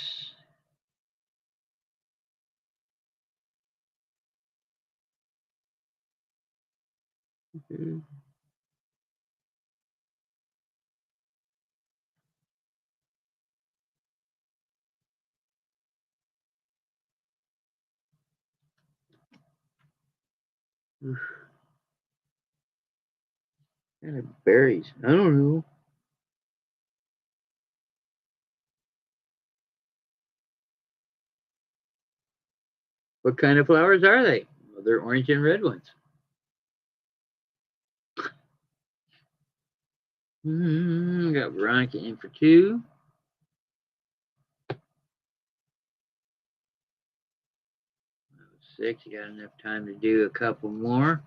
Kind of berries. I don't know. What kind of flowers are they? Well, they're orange and red ones. Got Veronica in for 2. 6. You got enough time to do a couple more.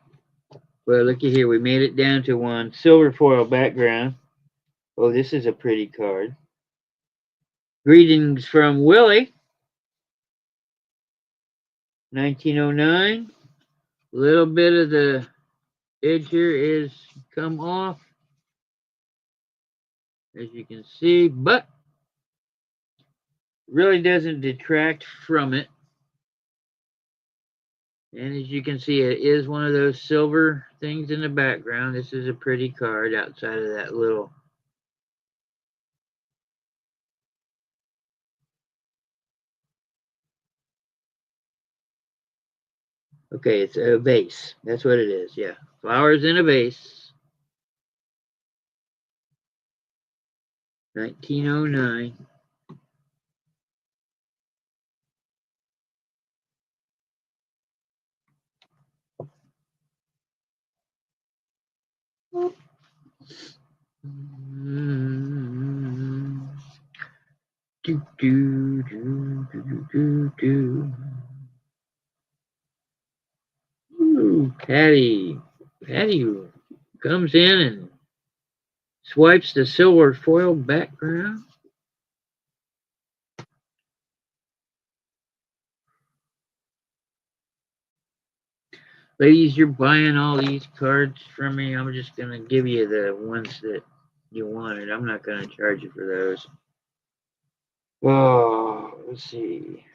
Well, looky here. We made it down to one. Silver foil background. Oh, this is a pretty card. Greetings from Willie. 1909. A little bit of the edge here is come off, as you can see, but really doesn't detract from it. And as you can see, it is one of those silver things in the background. This is a pretty card outside of that little. Okay, it's a vase. That's what it is. Yeah. Flowers in a vase. 1909. Do, do, do, do, do, do. Ooh, Patty. Patty comes in and swipes the silver foil background. Ladies, you're buying all these cards from me. I'm just going to give you the ones that you wanted. I'm not going to charge you for those. Oh, let's see.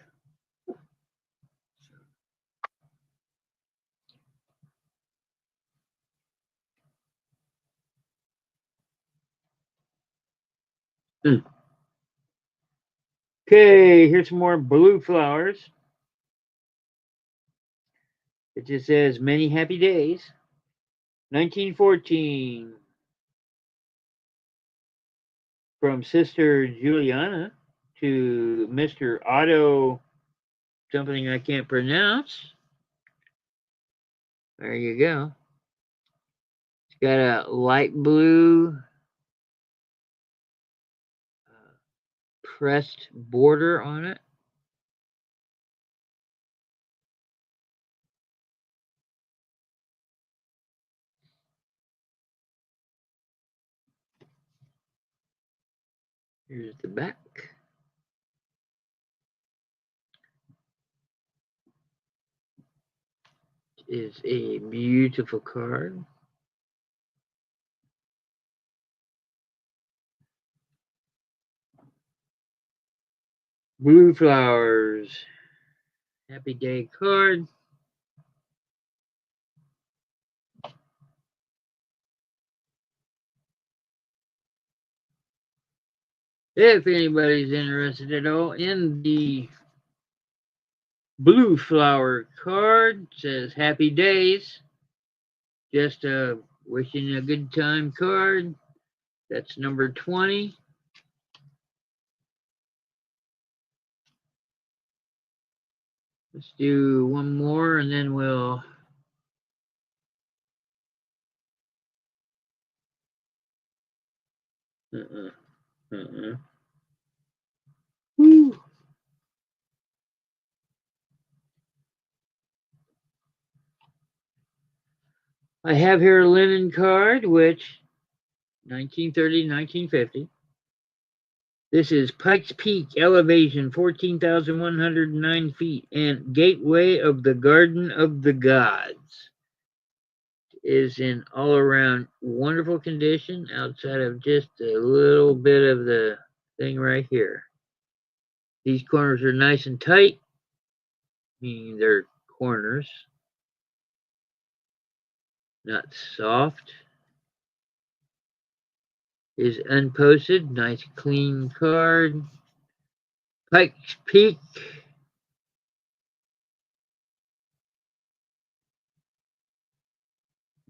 Okay, here's some more blue flowers. It just says many happy days. 1914. From Sister Juliana to Mr. Otto, something I can't pronounce. There you go. It's got a light blue pressed border on it. Here's the back. It is a beautiful card. Blue flowers. Happy day card. If anybody's interested at all in the blue flower card, says happy days. Just a wishing a good time card. That's number 20. Let's do one more and then we'll Woo. I have here a linen card, which 1930, 1950. This is Pikes Peak elevation, 14,109 feet, and gateway of the Garden of the Gods. is in all around wonderful condition outside of just a little bit of the thing right here. These corners are nice and tight, meaning they're corners, not soft. Is unposted, nice clean card. Pikes Peak.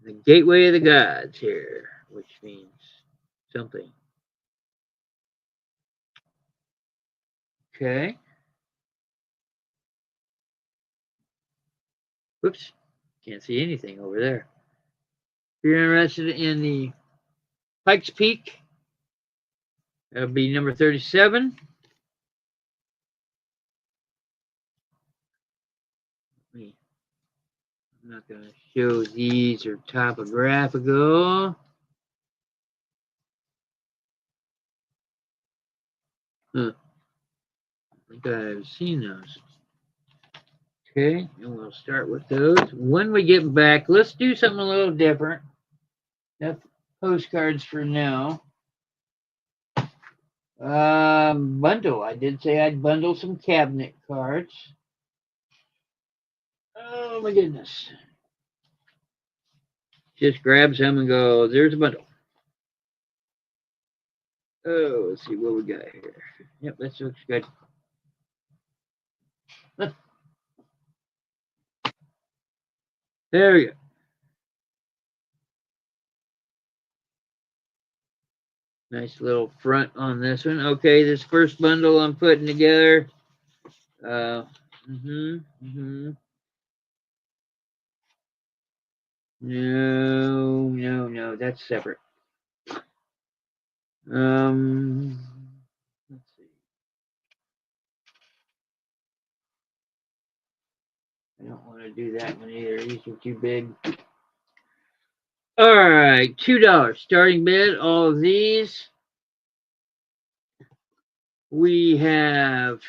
The Gateway of the Gods here, which means something. Okay. Whoops. Can't see anything over there. If you're interested in the Pikes Peak, that'll be number 37. I'm not going to show these are topographical. Huh. I think I've seen those. Okay, and we'll start with those. When we get back, let's do something a little different. Enough postcards for now. Bundle. I did say I'd bundle some cabinet cards. Oh my goodness. Just grab some and go, there's a bundle. Oh, let's see what we got here. Yep, this looks good. There we go. Nice little front on this one. Okay, this first bundle I'm putting together. No, that's separate. Let's see. I don't want to do that one either. These are too big. All right, $2 starting bid. All of these. We have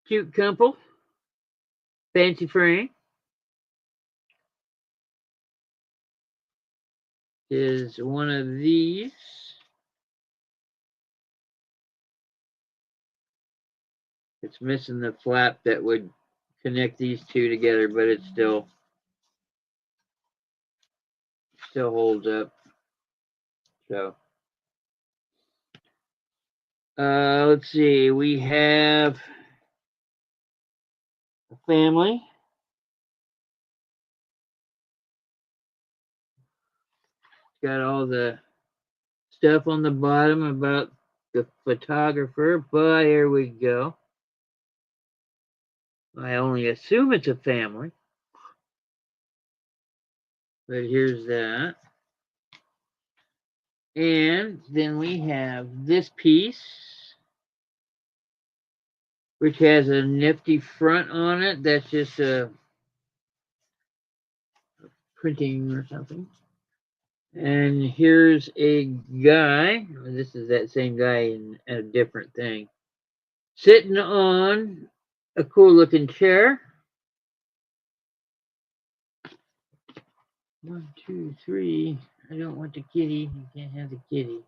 Cute Couple, Fancy Frame is one of these. It's missing the flap that would connect these two together, but it still holds up. So, let's see. We have a family. Got all the stuff on the bottom about the photographer, but here we go. I only assume it's a family, but here's that. And then we have this piece, which has a nifty front on it. That's just a printing or something. And here's a guy. This is that same guy in a different thing. Sitting on a cool looking chair. 1, 2, 3. I don't want the kitty. You can't have the kitty.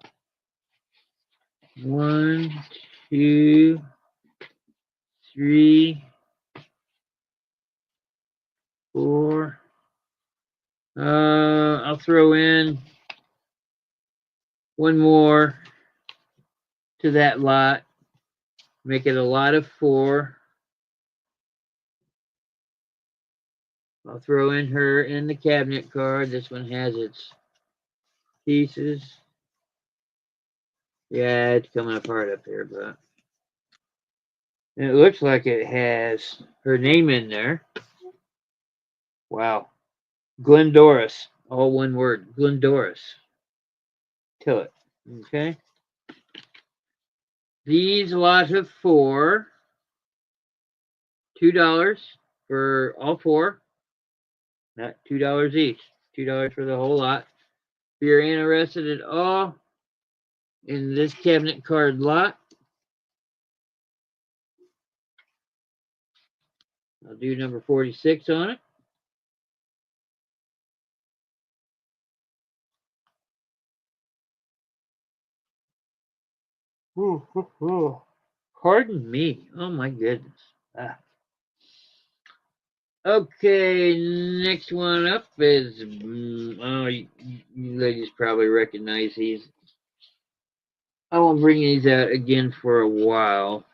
1, 2, 3, 4. I'll throw in one more to that lot. Make it a lot of 4. I'll throw in her in the cabinet card. This one has its pieces. Yeah, it's coming apart up here, but it looks like it has her name in there. Wow. Glendoris. All one word. Glendoris. Till it. Okay. These lots of 4. $2 for all 4. Not $2 each. $2 for the whole lot. If you're interested at all in this cabinet card lot, I'll do number 46 on it. Pardon me. Oh my goodness. Ah. Okay, next one up is, oh, you ladies probably recognize these. I won't bring these out again for a while.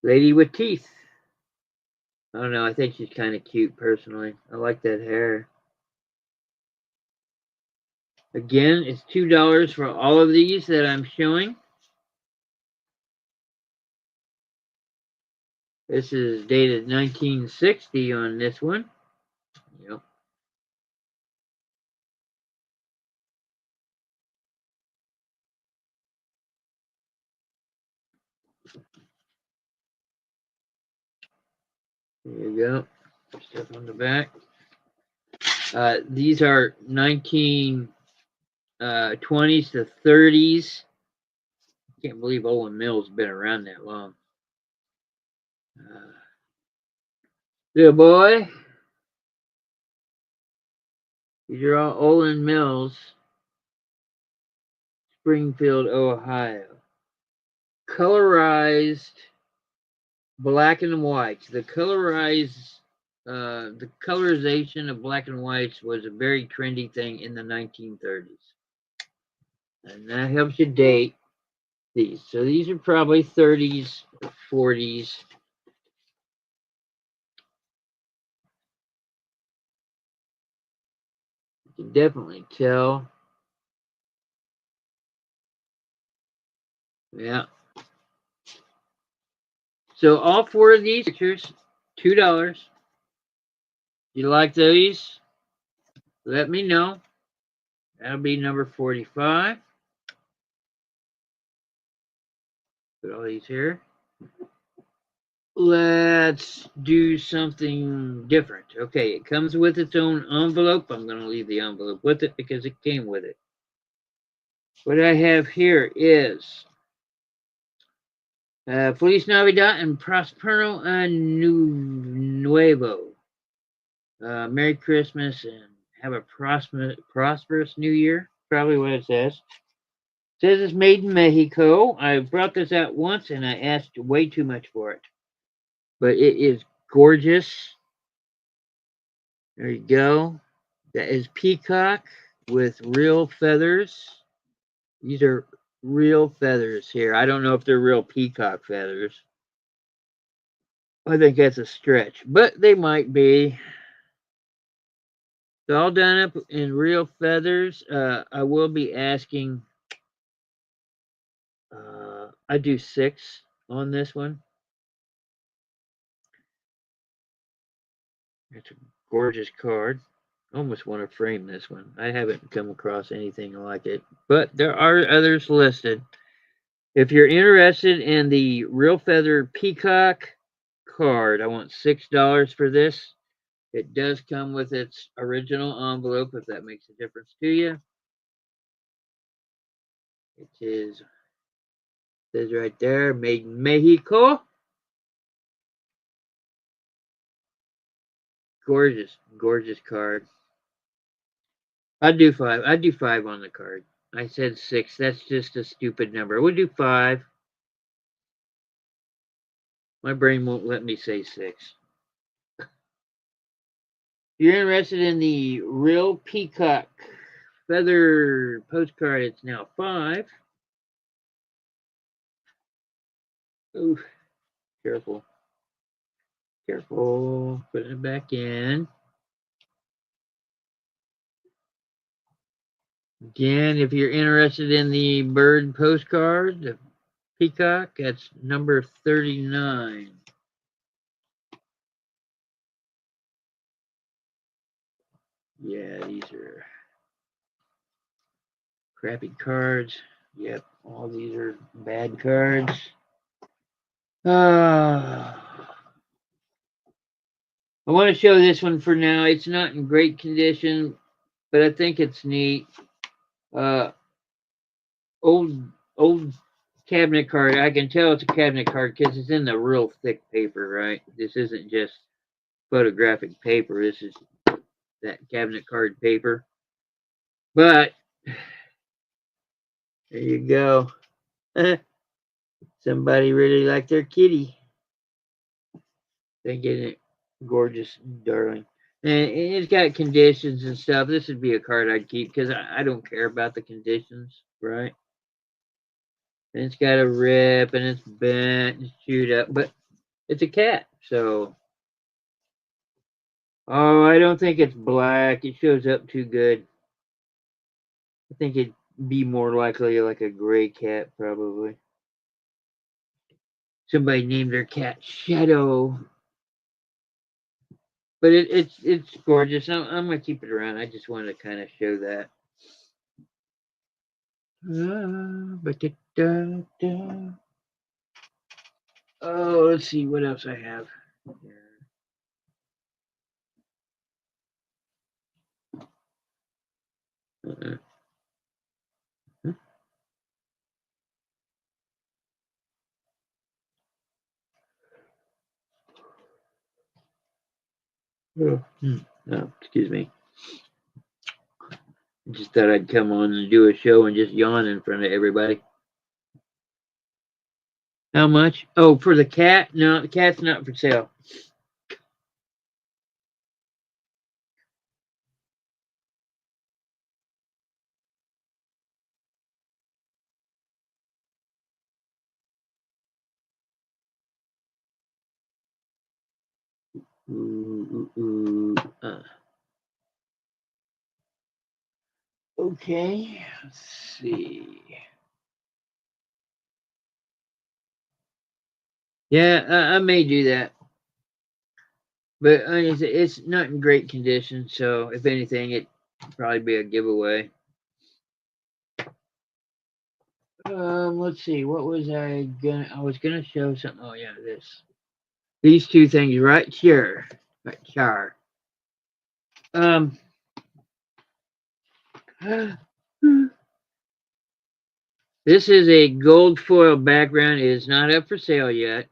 Lady with teeth. I don't know. I think she's kind of cute, personally. I like that hair. Again, it's $2 for all of these that I'm showing. This is dated 1960 on this one. Yep. There you go. Stuff on the back. These are 1920s to 30s. Can't believe Owen Mill's been around that long. Little boy. These are all Olin Mills, Springfield, Ohio. Colorized black and whites. The colorization of black and whites was a very trendy thing in the 1930s. And that helps you date these. So these are probably 30s or 40s. You can definitely tell. Yeah. So all four of these pictures, $2. You like these? Let me know. That'll be number 45. Put all these here. Let's do something different. Okay, it comes with its own envelope. I'm going to leave the envelope with it because it came with it. What I have here is Feliz Navidad and Prospero Año Nuevo. Merry Christmas and have a prosperous New Year. Probably what it says. It says it's made in Mexico. I brought this out once and I asked way too much for it. But it is gorgeous. There you go. That is peacock with real feathers. These are real feathers here. I don't know if they're real peacock feathers. I think that's a stretch, but they might be. It's all done up in real feathers. I will be asking. I do 6 on this one. It's a gorgeous card. Almost want to frame this one. I haven't come across anything like it, but there are others listed. If you're interested in the real feather peacock card, I want $6 for this. It does come with its original envelope, if that makes a difference to you. It says right there, made in Mexico. Gorgeous, gorgeous card. I'd do 5. I'd do 5 on the card. I said 6. That's just a stupid number. We'll do 5. My brain won't let me say 6. If you're interested in the real peacock feather postcard, it's now 5. Ooh, careful. Careful. Putting it back in. Again, if you're interested in the bird postcard, the peacock, that's number 39. Yeah, these are crappy cards. Yep, all these are bad cards. I want to show this one for now. It's not in great condition, but I think it's neat. Old cabinet card. I can tell it's a cabinet card because it's in the real thick paper, right? This isn't just photographic paper. This is that cabinet card paper. But there you go. Somebody really liked their kitty. They get it gorgeous, darling. And it's got conditions and stuff. This would be a card I'd keep because I don't care about the conditions, right? And it's got a rip and it's bent and chewed up, but it's a cat, so. Oh, I don't think it's black. It shows up too good. I think it'd be more likely like a gray cat, probably. Somebody named their cat Shadow. But it's gorgeous. I'm gonna keep it around. I just wanted to kind of show that. Oh, let's see what else I have here. Oh, excuse me. Just thought I'd come on and do a show and just yawn in front of everybody. How much? Oh, for the cat? No, the cat's not for sale. Okay, let's see. Yeah, I may do that. But it's not in great condition, so if anything, it'd probably be a giveaway. Let's see. What was I gonna? I was gonna show something. Oh yeah, this. These two things right here. Right here. Um. This is a gold foil background. It is not up for sale yet.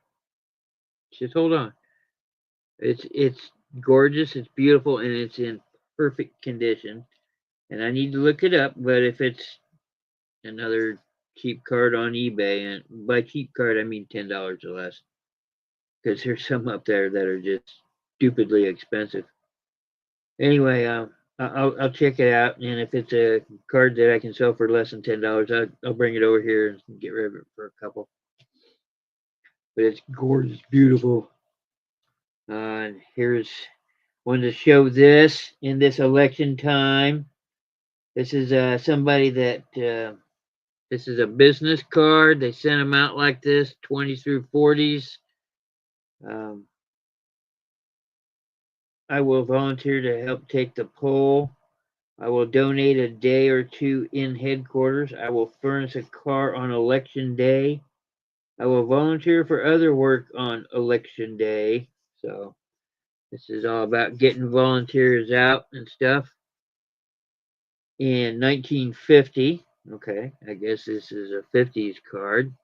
Just hold on. It's gorgeous. It's beautiful, and it's in perfect condition. And I need to look it up. But if it's another cheap card on eBay, and by cheap card I mean $10 or less, because there's some up there that are just stupidly expensive. Anyway, I'll check it out, and if it's a card that I can sell for less than $10, I'll bring it over here and get rid of it for a couple. But it's gorgeous, beautiful. And here's one to show this in this election time. This is somebody that this is a business card. They sent them out like this, 20s through 40s. I will volunteer to help take the poll. I will donate a day or two in headquarters. I will furnish a car on election day. I will volunteer for other work on election day. So this is all about getting volunteers out and stuff. In 1950, okay, I guess this is a 50s card.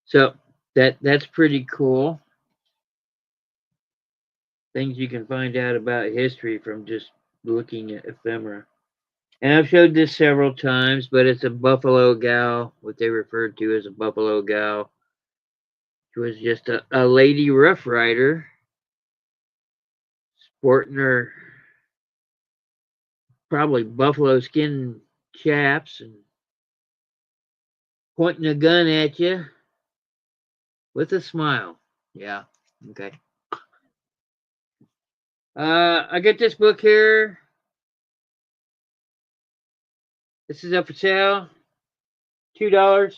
So that's pretty cool. Things you can find out about history from just looking at ephemera. And I've showed this several times, but it's a buffalo gal, what they referred to as a buffalo gal. She was just a lady rough rider, sporting her probably buffalo skin chaps and pointing a gun at you with a smile. Yeah, okay. I got this book here. This is up for sale. $2.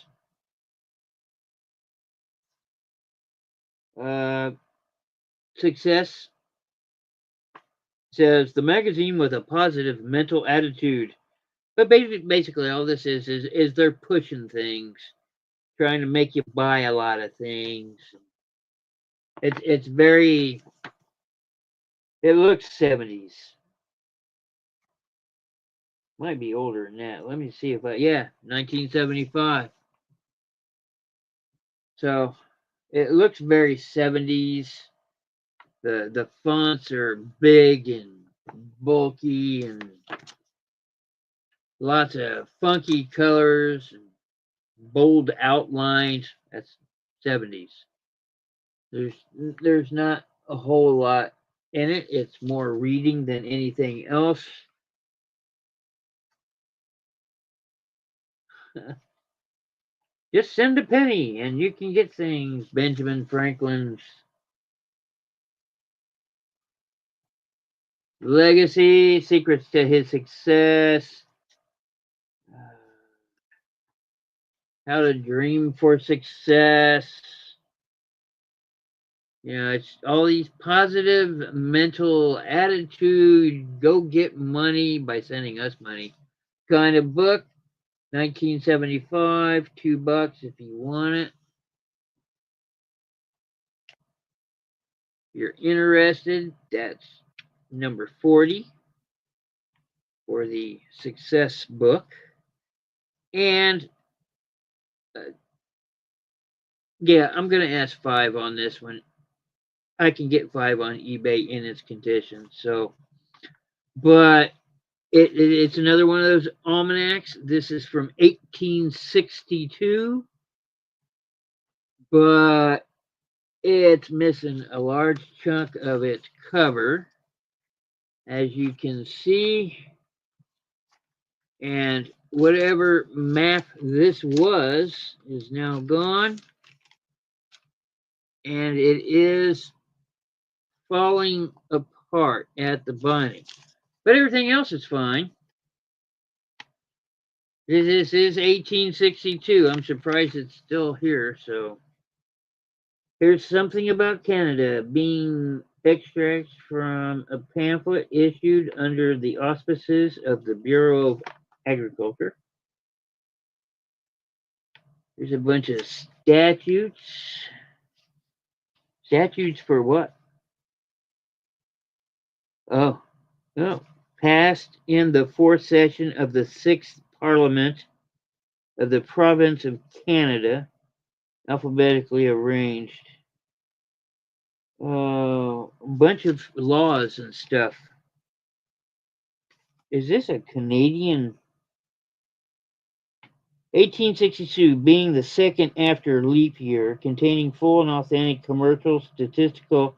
Success says the magazine with a positive mental attitude. But basically all this is they're pushing things, trying to make you buy a lot of things. It's very. It looks 70s. Might be older than that. Let me see if I. Yeah, 1975. So it looks very 70s. The fonts are big and bulky and lots of funky colors and bold outlines. That's 70s. There's not a whole lot in it. It's more reading than anything else. Just send a penny and you can get things. Benjamin Franklin's Legacy, Secrets to His Success, How to Dream for Success. You know, it's all these positive mental attitude, go get money by sending us money kind of book. 1975, $2 if you want it. If you're interested, that's number 40 for the success book. And yeah, I'm going to ask 5 on this one. I can get 5 on eBay in its condition. So, but it's another one of those almanacs. This is from 1862, but it's missing a large chunk of its cover, as you can see. And whatever map this was is now gone. And it is falling apart at the binding. But everything else is fine. This is 1862. I'm surprised it's still here. So here's something about Canada. Being extracts from a pamphlet issued under the auspices of the Bureau of Agriculture. There's a bunch of statutes. Statutes for what? Oh, passed in the fourth session of the sixth Parliament of the Province of Canada, alphabetically arranged. A bunch of laws and stuff. Is this a Canadian? 1862 being the second after leap year, containing full and authentic commercial, statistical,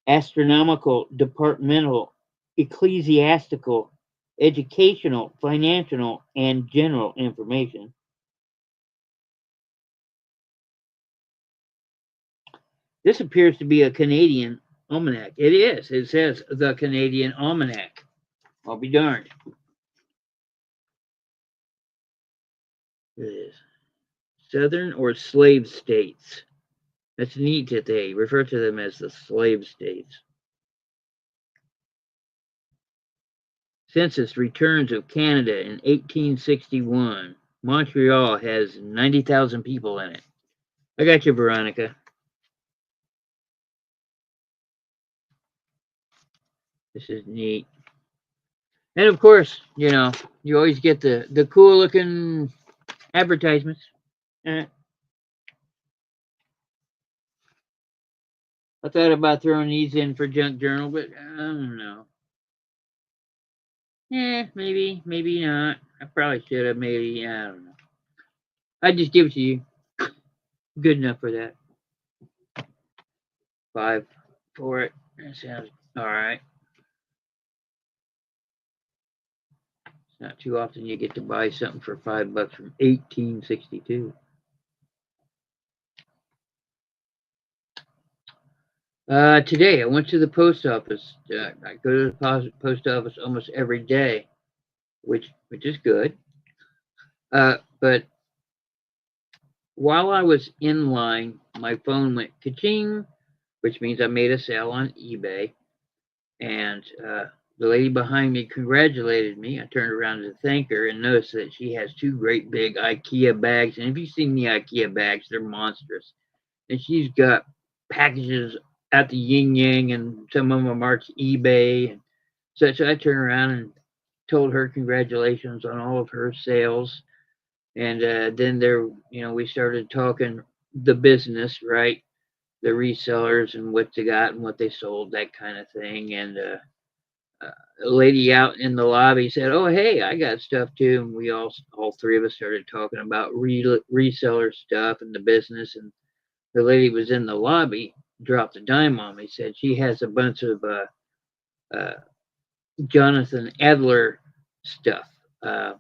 astronomical, departmental, ecclesiastical, educational, financial, and general information. This appears to be a Canadian almanac. It is. It says the Canadian Almanac. I'll be darned. It is. Southern or slave states. That's neat that they refer to them as the slave states. Census returns of Canada in 1861. Montreal has 90,000 people in it. I got you, Veronica. This is neat. And of course, you know, you always get the cool looking advertisements. I thought about throwing these in for junk journal, but I don't know. Maybe, maybe not. I probably should have. Maybe, I don't know. I just give it to you. Good enough for that. 5 for it. That sounds all right. It's not too often you get to buy something for $5 from 1862. Today I went to the post office. I go to the post office almost every day, which is good. But while I was in line, my phone went ka-ching, which means I made a sale on eBay. And the lady behind me congratulated me. I turned around to thank her and noticed that she has 2 great big IKEA bags. And if you've seen the IKEA bags, they're monstrous. And she's got packages at the yin yang, and some of them are marked eBay. And so I turned around and told her congratulations on all of her sales. And then we started talking the business, right? The resellers and what they got and what they sold, that kind of thing. And a lady out in the lobby said, "Oh, hey, I got stuff too." And we all three of us started talking about reseller stuff and the business. And the lady was in the lobby, dropped a dime on me, said she has a bunch of uh, Jonathan Adler stuff. Uh,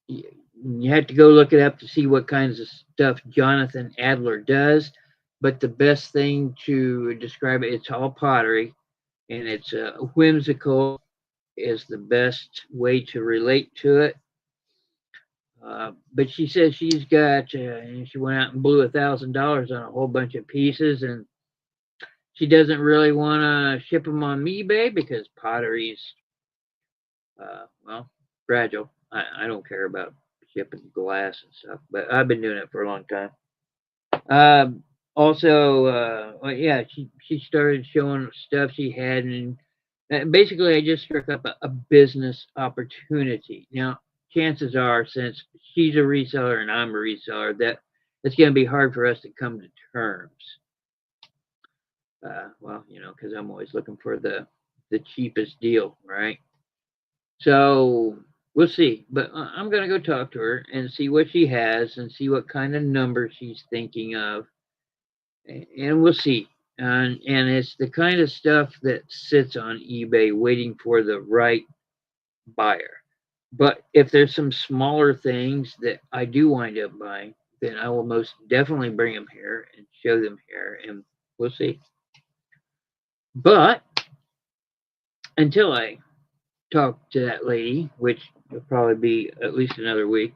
you have to go look it up to see what kinds of stuff Jonathan Adler does. But the best thing to describe it, it's all pottery, and it's whimsical is the best way to relate to it. But she says she's got, she went out and blew $1,000 on a whole bunch of pieces, and she doesn't really want to ship them on eBay because pottery's, well, fragile. I don't care about shipping glass and stuff, but I've been doing it for a long time. Also, well, yeah, she started showing stuff she had, and basically, I just struck up a business opportunity. Now, chances are, since she's a reseller and I'm a reseller, that it's going to be hard for us to come to terms. Well, because I'm always looking for the cheapest deal, right? So we'll see. But I'm going to go talk to her and see what she has and see what kind of number she's thinking of, and we'll see. And it's the kind of stuff that sits on eBay waiting for the right buyer. But if there's some smaller things that I do wind up buying, then I will most definitely bring them here and show them here, and we'll see. But until I talk to that lady, which will probably be at least another week,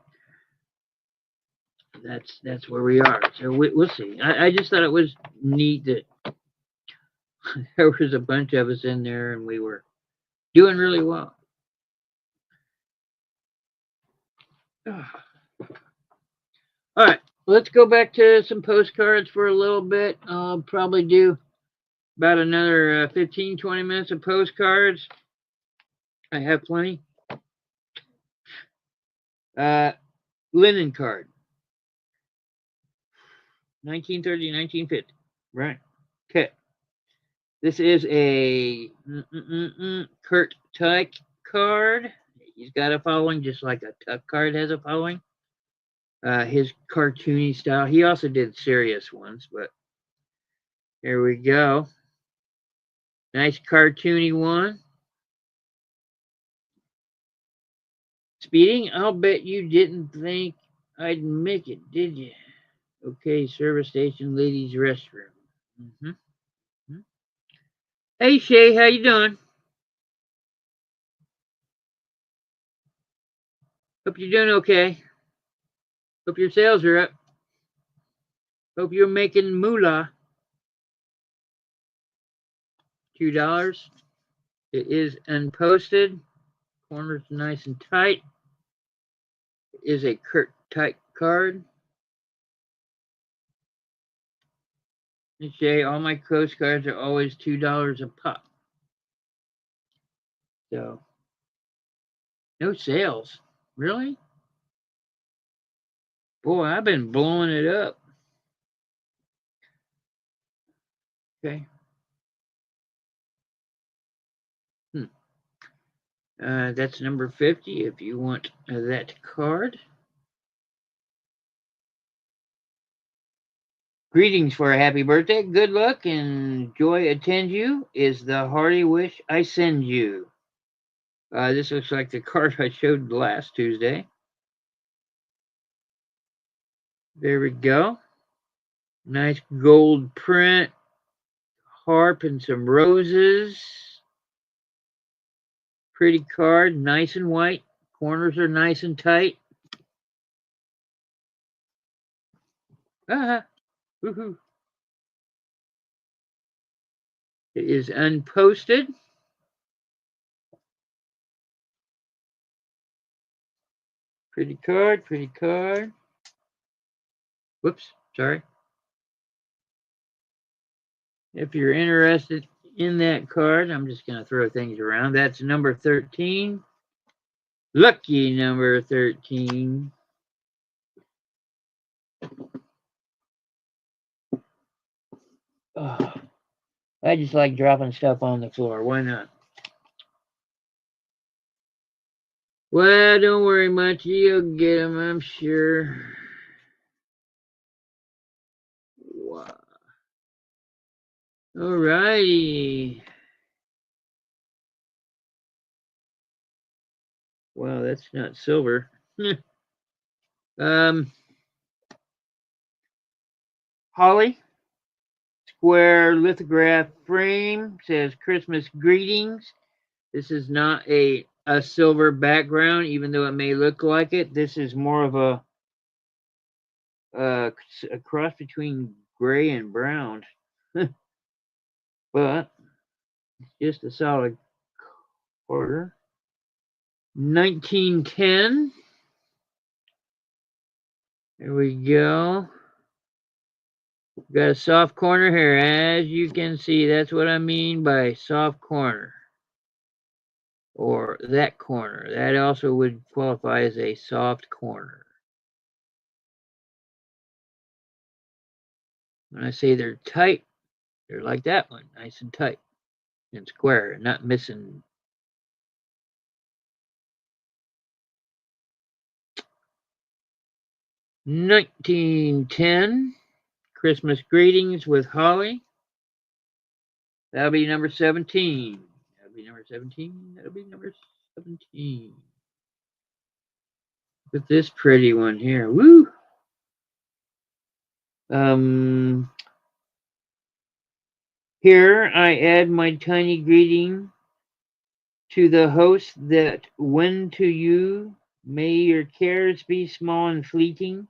that's where we are. So we'll see. I just thought it was neat that there was a bunch of us in there and we were doing really well. All right, let's go back to some postcards for a little bit. I'll probably do about another 15, 20 minutes of postcards. I have plenty. Linen card. 1930, 1950. Right. Okay. This is a Kurt Tuck card. He's got a following just like a Tuck card has a following. His cartoony style. He also did serious ones, but here we go. Nice cartoony one. Speeding? I'll bet you didn't think I'd make it, did you? Okay, service station, ladies' restroom. Mm-hmm. Hey Shay, how you doing? Hope you're doing okay. Hope your sales are up. Hope you're making moolah. $2. It is unposted. Corners nice and tight. It is a Kurt Tight card. And Shay, all my postcards are always $2 a pop. So, no sales. Really? Boy, I've been blowing it up. Okay. That's number 50 if you want that card. Greetings for a happy birthday. Good luck and joy attend you is the hearty wish I send you. This looks like the card I showed last Tuesday. There we go. Nice gold print, harp and some roses. Pretty card, nice and white. Corners are nice and tight. Woohoo. It is unposted. Pretty card, pretty card. Whoops, sorry. If you're interested in that card, I'm just going to throw things around. That's number 13. Lucky number 13. Oh, I just like dropping stuff on the floor. Why not? Well, don't worry much. You'll get them, I'm sure. Wow. Alrighty. Wow, that's not silver. um, Holly, square lithograph frame, says Christmas greetings. This is not a silver background, even though it may look like it. This is more of a cross between gray and brown. But it's just a solid quarter. 1910. There we go. Got a soft corner here. As you can see, that's what I mean by soft corner. Or that corner. That also would qualify as a soft corner. When I say they're tight, they're like that one. Nice and tight and square, not missing. $19.10. Christmas greetings with Holly. That'll be number 17. That'll be number 17. That'll be number 17. Look at this pretty one here. Woo! Here I add my tiny greeting to the host that when to you may your cares be small and fleeting,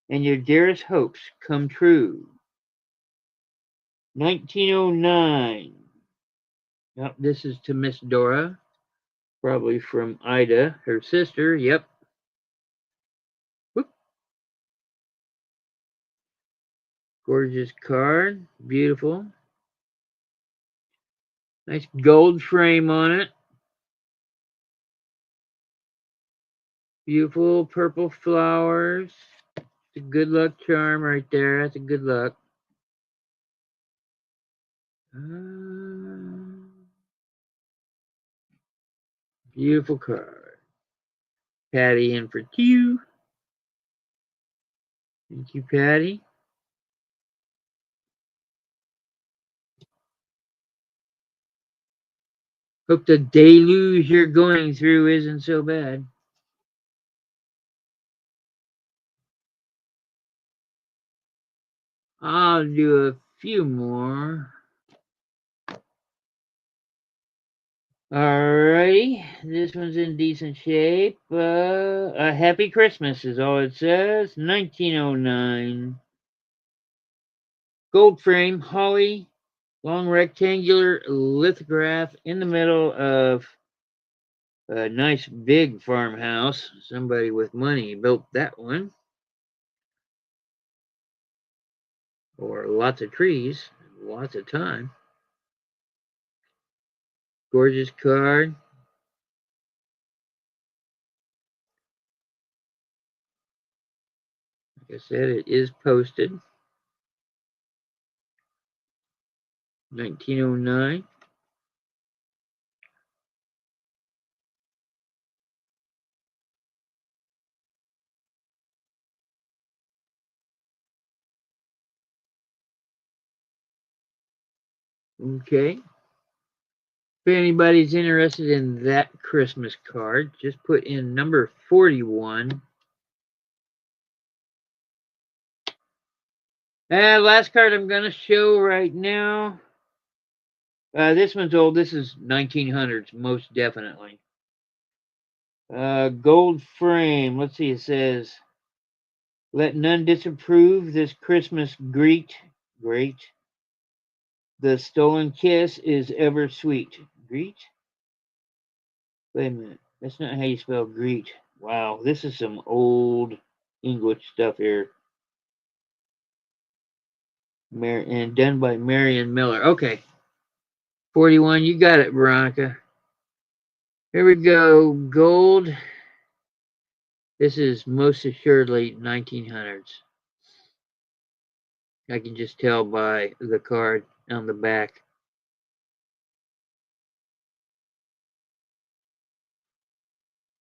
and your dearest hopes come true. 1909. Yep, this is to Miss Dora, probably from Ida, her sister. Yep. Whoop. Gorgeous card. Beautiful. Nice gold frame on it. Beautiful purple flowers. It's a good luck charm right there. That's a good luck. Beautiful card. Patty in for two. Thank you, Patty. Hope the deluge you're going through isn't so bad. I'll do a few more. Alrighty, this one's in decent shape. A Happy Christmas is all it says. 1909. Gold frame, holly, long rectangular lithograph in the middle of a nice big farmhouse. Somebody with money built that one. Or lots of trees, lots of time. Gorgeous card. Like I said, it is posted. 1909. Okay. If anybody's interested in that Christmas card, just put in number 41. Last card I'm going to show right now. This one's old. This is 1900s, most definitely. Gold frame. Let's see. It says, "Let none disapprove this Christmas greet. Great. The stolen kiss is ever sweet." Greet? Wait a minute. That's not how you spell greet. Wow, this is some old English stuff here. And done by Marion Miller. Okay. 41. You got it, Veronica. Here we go. Gold. This is most assuredly 1900s. I can just tell by the card on the back.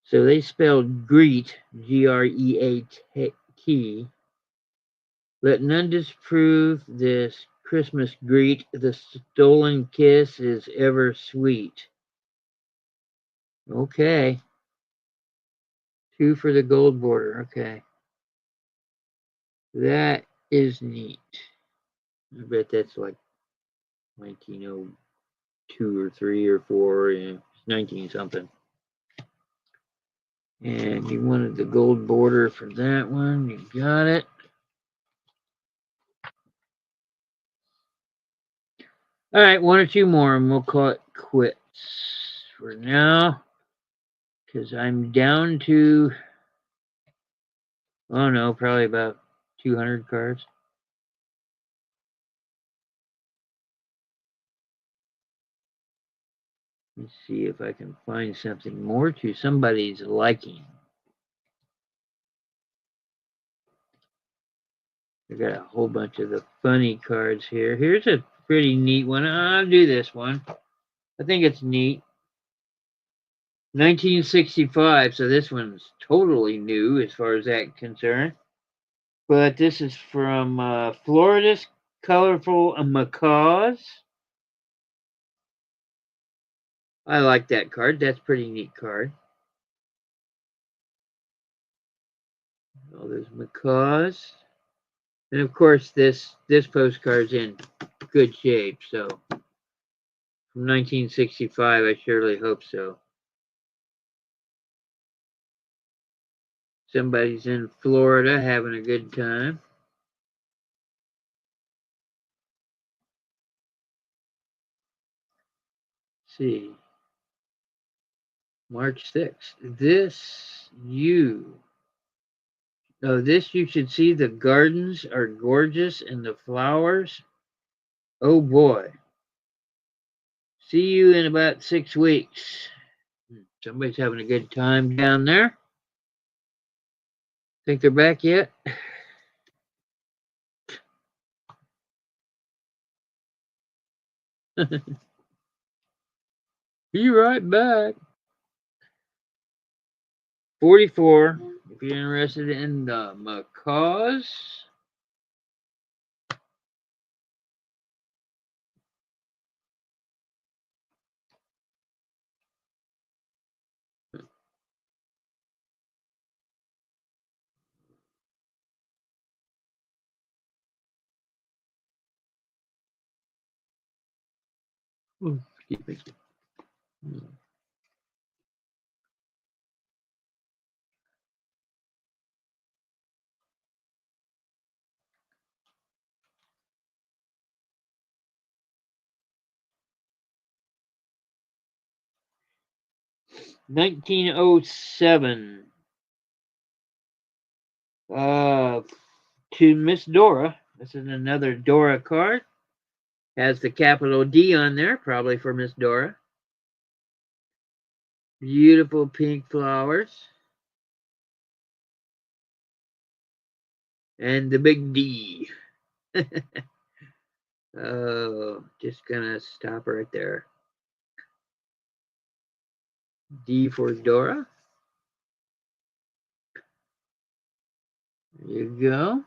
So they spelled greet, Great. Let none disprove this Christmas greet. The stolen kiss is ever sweet. Okay. 2 for the gold border. Okay. That is neat. I bet that's like 1902 or 3 or 4. Yeah, 19 something. And you wanted the gold border for that one. You got it. All right, 1 or 2 more and we'll call it quits for now. Because I'm down to, oh no, probably about 200 cards. Let's see if I can find something more to somebody's liking. I got a whole bunch of the funny cards here. Here's a pretty neat one. I'll do this one. I think it's neat. 1965, so this one's totally new as far as that's concerned. But this is from Florida's Colorful Macaws. I like that card. That's a pretty neat card. All those macaws. And of course this postcard's in good shape, so from 1965, I surely hope so. Somebody's in Florida having a good time. Let's see. March 6th. This you should see. The gardens are gorgeous and the flowers. Oh boy. See you in about 6 weeks. Somebody's having a good time down there. Think they're back yet? Be right back. 44. If you're interested in the macaws. Excuse me. 1907. To Miss Dora. This is another Dora card. Has the capital D on there, probably for Miss Dora. Beautiful pink flowers. And the big D. Oh, just gonna stop right there. D for Dora. There you go.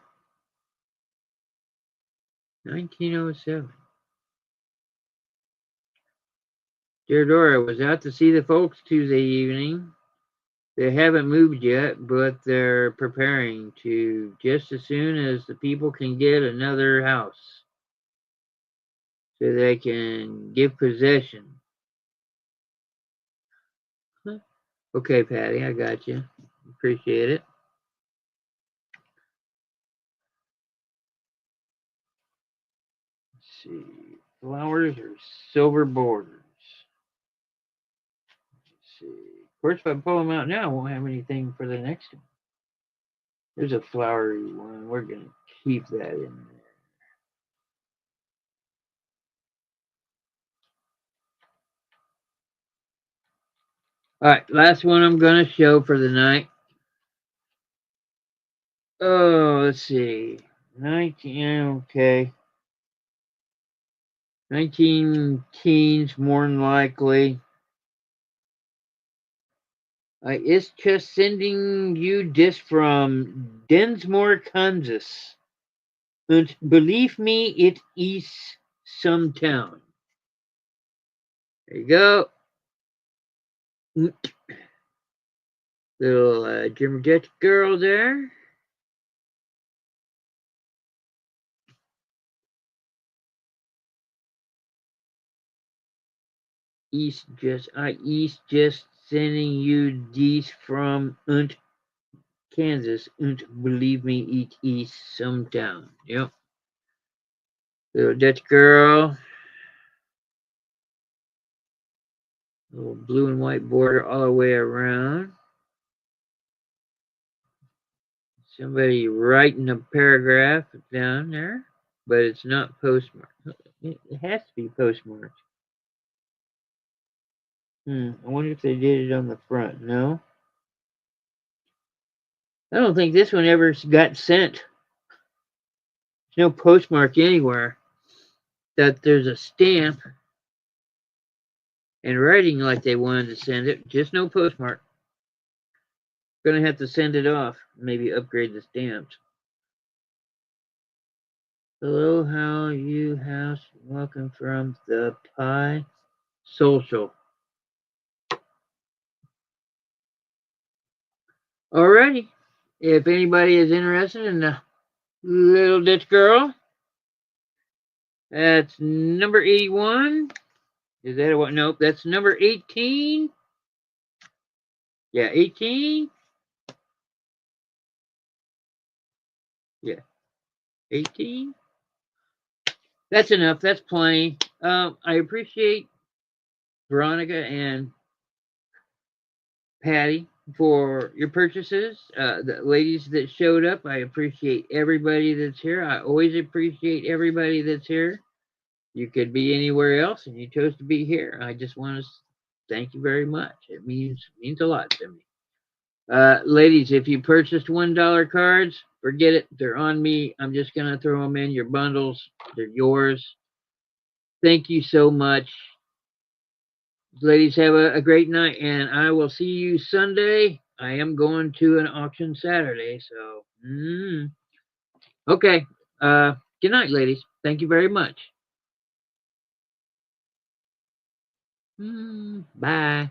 1907. Dear Dora, was out to see the folks Tuesday evening. They haven't moved yet, but they're preparing to just as soon as the people can get another house so they can give possession. Okay, Patty, I got you. Appreciate it. Let's see. Flowers or silver borders? Let's see. Of course, if I pull them out now, I won't have anything for the next one. There's a flowery one. We're going to keep that in there. All right, last one I'm going to show for the night. Oh, let's see. 19, okay. 19 teens, more than likely. It's just sending you this from Densmore, Kansas. And believe me, it is some town. There you go. Little Jimmerjet girl there. East just sending you these from Kansas. Believe me, it is some town. Yep. Little Dutch girl. Little blue and white border all the way around. Somebody writing a paragraph down there, but it's not postmarked. It has to be postmarked. I wonder if they did it on the front. No? I don't think this one ever got sent. There's no postmark anywhere. That there's a stamp and writing like they wanted to send it, just no postmark. Gonna have to send it off. Maybe upgrade the stamps. Hello, how you house? Welcome from the Pie Social. Alrighty. If anybody is interested in the little ditch girl, that's number 81. Is that what? Nope, that's number 18. Yeah, 18. Yeah, 18. That's enough. That's plenty. I appreciate Veronica and Patty for your purchases. The ladies that showed up, I appreciate everybody that's here. I always appreciate everybody that's here. You could be anywhere else and you chose to be here. I just want to thank you very much. It means a lot to me. Ladies, if you purchased $1 cards, forget it. They're on me. I'm just going to throw them in your bundles. They're yours. Thank you so much. Ladies, have a great night, and I will see you Sunday. I am going to an auction Saturday, so okay. Good night, ladies. Thank you very much. Bye.